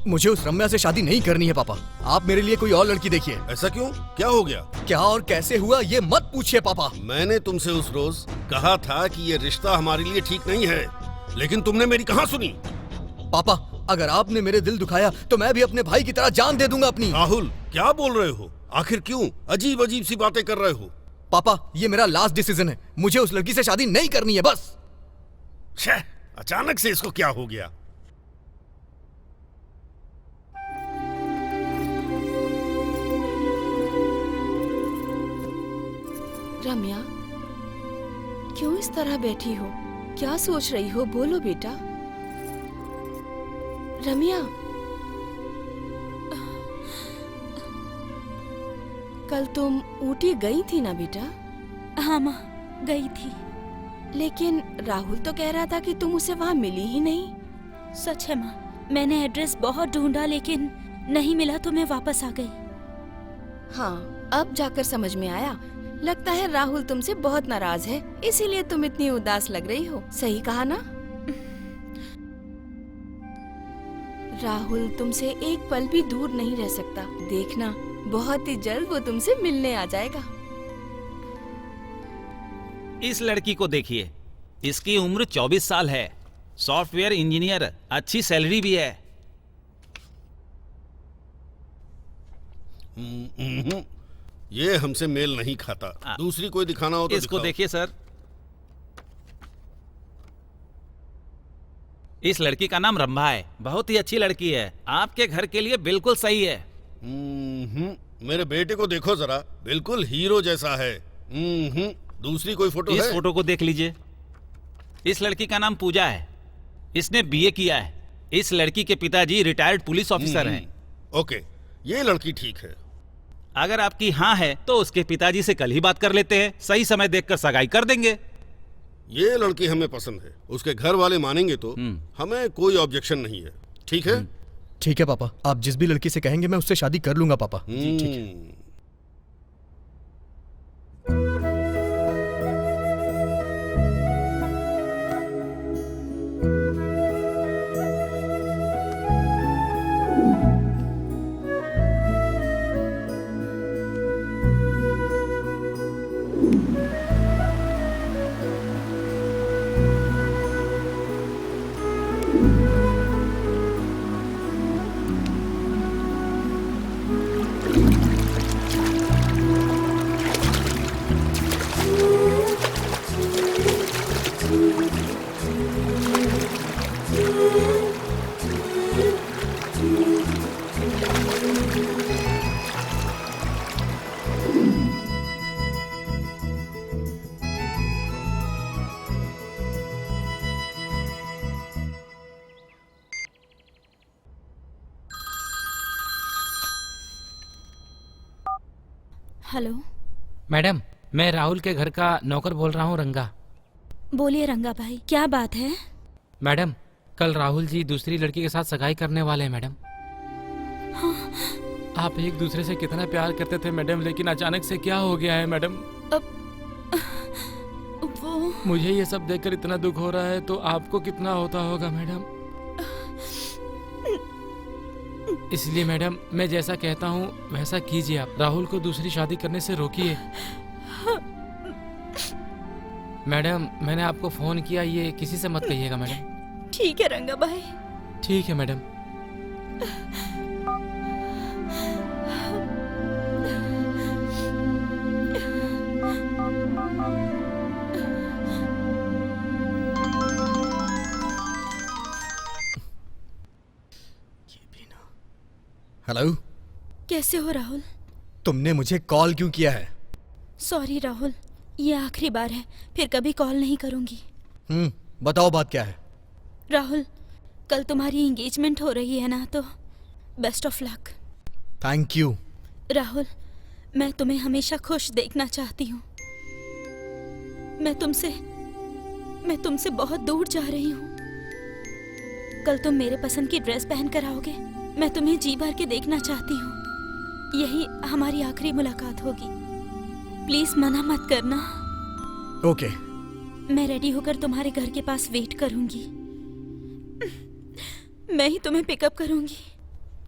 मुझे उस रम्या से शादी नहीं करनी है पापा। आप मेरे लिए कोई और लड़की देखिए। ऐसा क्यों? क्या हो गया? क्या और कैसे हुआ ये मत पूछिए पापा। मैंने तुमसे उस रोज कहा था कि ये रिश्ता हमारे लिए ठीक नहीं है, लेकिन तुमने मेरी कहाँ सुनी? पापा, अगर आपने मेरे दिल दुखाया तो मैं भी अपने भाई की तरह जान दे दूंगा अपनी। राहुल क्या बोल रहे हो? आखिर क्यों अजीब अजीब सी बातें कर रहे हो? पापा, ये मेरा लास्ट डिसीजन है। मुझे उस लड़की से शादी नहीं करनी है बस। छह, अचानक से इसको क्या हो गया? रम्या, क्यों इस तरह बैठी हो? क्या सोच रही हो? बोलो बेटा। रम्या, कल तुम ऊटी गई थी ना बेटा? हाँ माँ, गई थी। लेकिन राहुल तो कह रहा था कि तुम उसे वहाँ मिली ही नहीं। सच है माँ, मैंने एड्रेस बहुत ढूंढा लेकिन नहीं मिला तो मैं वापस आ गई। हाँ, अब जाकर समझ में आया। लगता है राहुल तुमसे बहुत नाराज है, इसीलिए तुम इतनी उदास लग रही हो। सही कहा ना? राहुल तुमसे एक पल भी दूर नहीं रह सकता। देखना, बहुत ही जल्द वो तुमसे मिलने आ जाएगा। इस लड़की को देखिए, इसकी उम्र 24 साल है, सॉफ्टवेयर इंजीनियर, अच्छी सैलरी भी है। ये हमसे मेल नहीं खाता। दूसरी कोई दिखाना हो तो इसको दिखाओ। देखिए सर, इस लड़की का नाम रंभा है, बहुत ही अच्छी लड़की है, आपके घर के लिए बिल्कुल सही है। मेरे बेटे को देखो जरा, बिल्कुल हीरो जैसा है। दूसरी कोई फोटो इस है? फोटो को देख लीजिए। इस लड़की का नाम पूजा है, इसने बीए किया है। इस लड़की के पिताजी रिटायर्ड पुलिस ऑफिसर हैं। ओके, ये लड़की ठीक है। अगर आपकी हाँ है तो उसके पिताजी से कल ही बात कर लेते हैं, सही समय देखकर सगाई कर देंगे। ये लड़की हमें पसंद है, उसके घर वाले मानेंगे तो हमें कोई ऑब्जेक्शन नहीं है। ठीक है? ठीक है पापा, आप जिस भी लड़की से कहेंगे मैं उससे शादी कर लूंगा पापा। ठीक है। हेलो मैडम, मैं राहुल के घर का नौकर बोल रहा हूँ, रंगा। बोलिए रंगा भाई, क्या बात है? मैडम, कल राहुल जी दूसरी लड़की के साथ सगाई करने वाले हैं मैडम। हाँ। आप एक दूसरे से कितना प्यार करते थे मैडम, लेकिन अचानक से क्या हो गया है मैडम? अब वो मुझे ये सब देखकर इतना दुख हो रहा है, तो आपको कितना होता होगा मैडम? इसलिए मैडम, मैं जैसा कहता हूँ वैसा कीजिए। आप राहुल को दूसरी शादी करने से रोकिए। मैडम, मैंने आपको फोन किया, ये किसी से मत कहिएगा मैडम। ठीक है रंगा भाई। ठीक है मैडम। हेलो, कैसे हो राहुल? तुमने मुझे कॉल क्यों किया है? सॉरी राहुल, ये आखिरी बार है, फिर कभी कॉल नहीं करूंगी। बताओ बात क्या है? राहुल, कल तुम्हारी एंगेजमेंट हो रही है ना, तो best of luck. Thank you. Rahul, मैं तुम्हें हमेशा खुश देखना चाहती हूँ। मैं तुमसे बहुत दूर जा रही हूँ। कल तुम मेरे पसंद की ड्रेस पहन कर आओगे, मैं तुम्हें जी भर के देखना चाहती हूँ। यही हमारी आखिरी मुलाकात होगी। प्लीज मना मत करना। ओके। मैं रेडी होकर तुम्हारे घर के पास वेट करूंगी। मैं ही तुम्हें पिकअप करूंगी।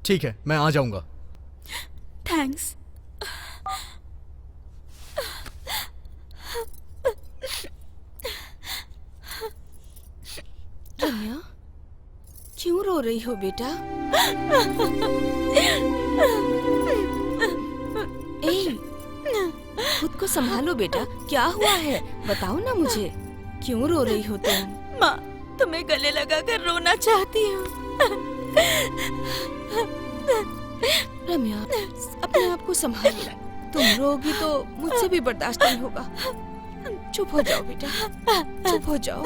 ठीक है, मैं आ जाऊंगा। थैंक्स। रम्या, क्यों रो रही हो बेटा? ए, खुद को संभालो बेटा, क्या हुआ है? बताओ ना मुझे, क्यों रो रही हो तुम? माँ, तुम्हें गले लगाकर रोना चाहती हूँ। रम्या, अपने आप को संभालो। तुम रोगी तो मुझसे भी बर्दाश्त नहीं होगा। चुप हो जाओ बेटा, चुप हो जाओ।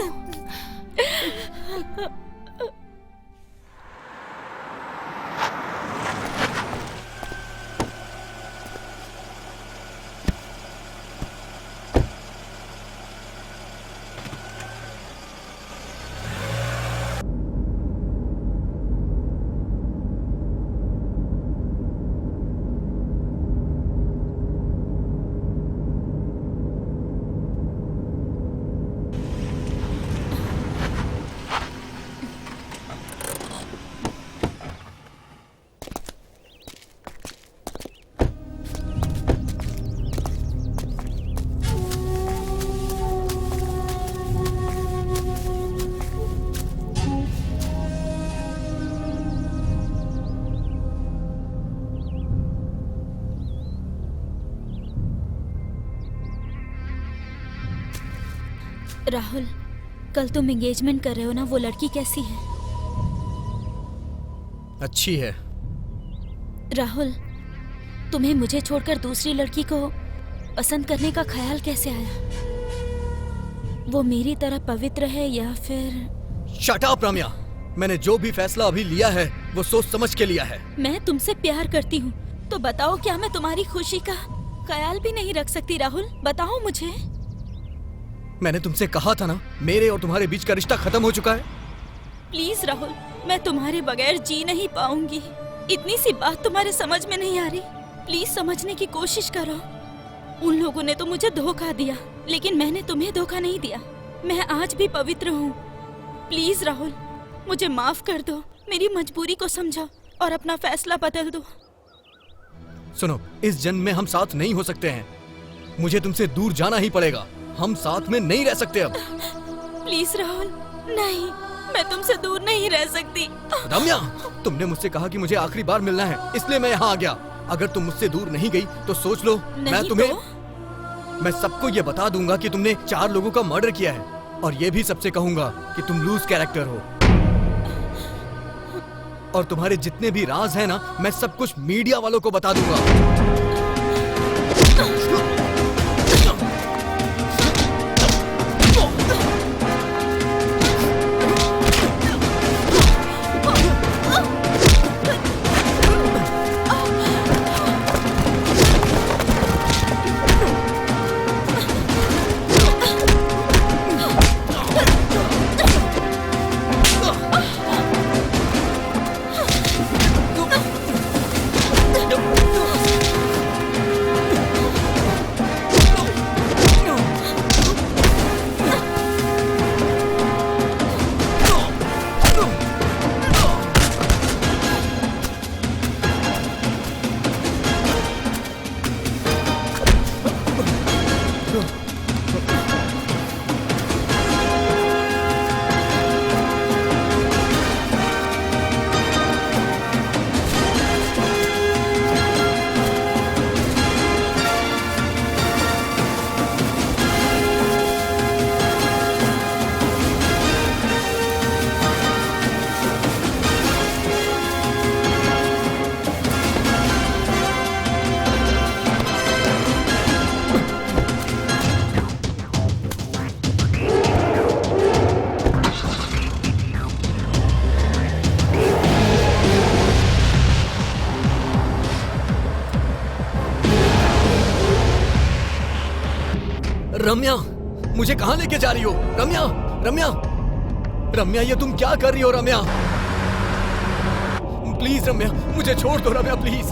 राहुल, कल तुम एंगेजमेंट कर रहे हो ना, वो लड़की कैसी है? अच्छी है। राहुल, तुम्हें मुझे छोड़कर दूसरी लड़की को पसंद करने का ख्याल कैसे आया? वो मेरी तरह पवित्र है या फिर? शट अप रम्या, मैंने जो भी फैसला अभी लिया है वो सोच समझ के लिया है। मैं तुमसे प्यार करती हूँ, तो बताओ क्या मैं तुम्हारी खुशी का ख्याल भी नहीं रख सकती? राहुल बताओ मुझे। मैंने तुमसे कहा था ना, मेरे और तुम्हारे बीच का रिश्ता खत्म हो चुका है। प्लीज राहुल, मैं तुम्हारे बगैर जी नहीं पाऊंगी। इतनी सी बात तुम्हारे समझ में नहीं आ रही? प्लीज समझने की कोशिश करो। उन लोगों ने तो मुझे धोखा दिया, लेकिन मैंने तुम्हें धोखा नहीं दिया। मैं आज भी पवित्र हूँ। प्लीज राहुल, मुझे माफ कर दो, मेरी मजबूरी को समझो और अपना फैसला बदल दो। सुनो, इस जन्म में हम साथ नहीं हो सकते हैं। मुझे तुमसे दूर जाना ही पड़ेगा। हम साथ में नहीं रह सकते अब। प्लीज राहुल, नहीं, मैं तुमसे दूर नहीं रह सकती। रम्या, तुमने मुझसे कहा कि मुझे आखिरी बार मिलना है, इसलिए मैं यहाँ आ गया। अगर तुम मुझसे दूर नहीं गई तो सोच लो, मैं सबको ये बता दूंगा कि तुमने 4 लोगों का मर्डर किया है, और ये भी सबसे कहूंगा कि तुम लूज कैरेक्टर हो। और तुम्हारे जितने भी राज हैं ना, मैं सब कुछ मीडिया वालों को बता दूंगा। रम्या, मुझे कहाँ लेके जा रही हो? रम्या, रम्या, रम्या, ये तुम क्या कर रही हो? रम्या, प्लीज रम्या, मुझे छोड़ दो। रम्या प्लीज,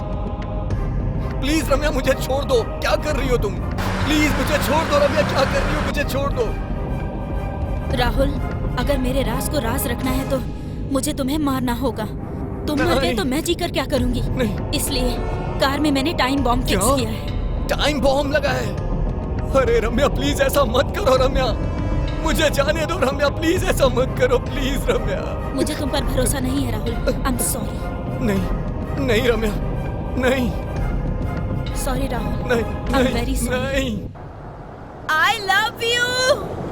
प्लीज रम्या, मुझे छोड़ दो। क्या कर रही हो तुम? प्लीज मुझे छोड़ दो। रम्या, क्या कर रही हो? मुझे छोड़ दो। राहुल, अगर मेरे राज को राज रखना है तो मुझे तुम्हें मारना होगा। तुम मर गए तो मैं जीकर क्या करूंगी? इसलिए कार में मैंने टाइम बॉम्ब फिक्स किया है। टाइम बॉम्ब लगा है? अरे रम्या प्लीज ऐसा मत करो। रम्या, मुझे जाने दो। रम्या प्लीज ऐसा मत करो। प्लीज रम्या, मुझे तुम पर भरोसा नहीं है राहुल। I am sorry. नहीं नहीं रम्या, नहीं। सॉरी राहुल। नहीं, आई एम वेरी सॉरी। नहीं। I love you.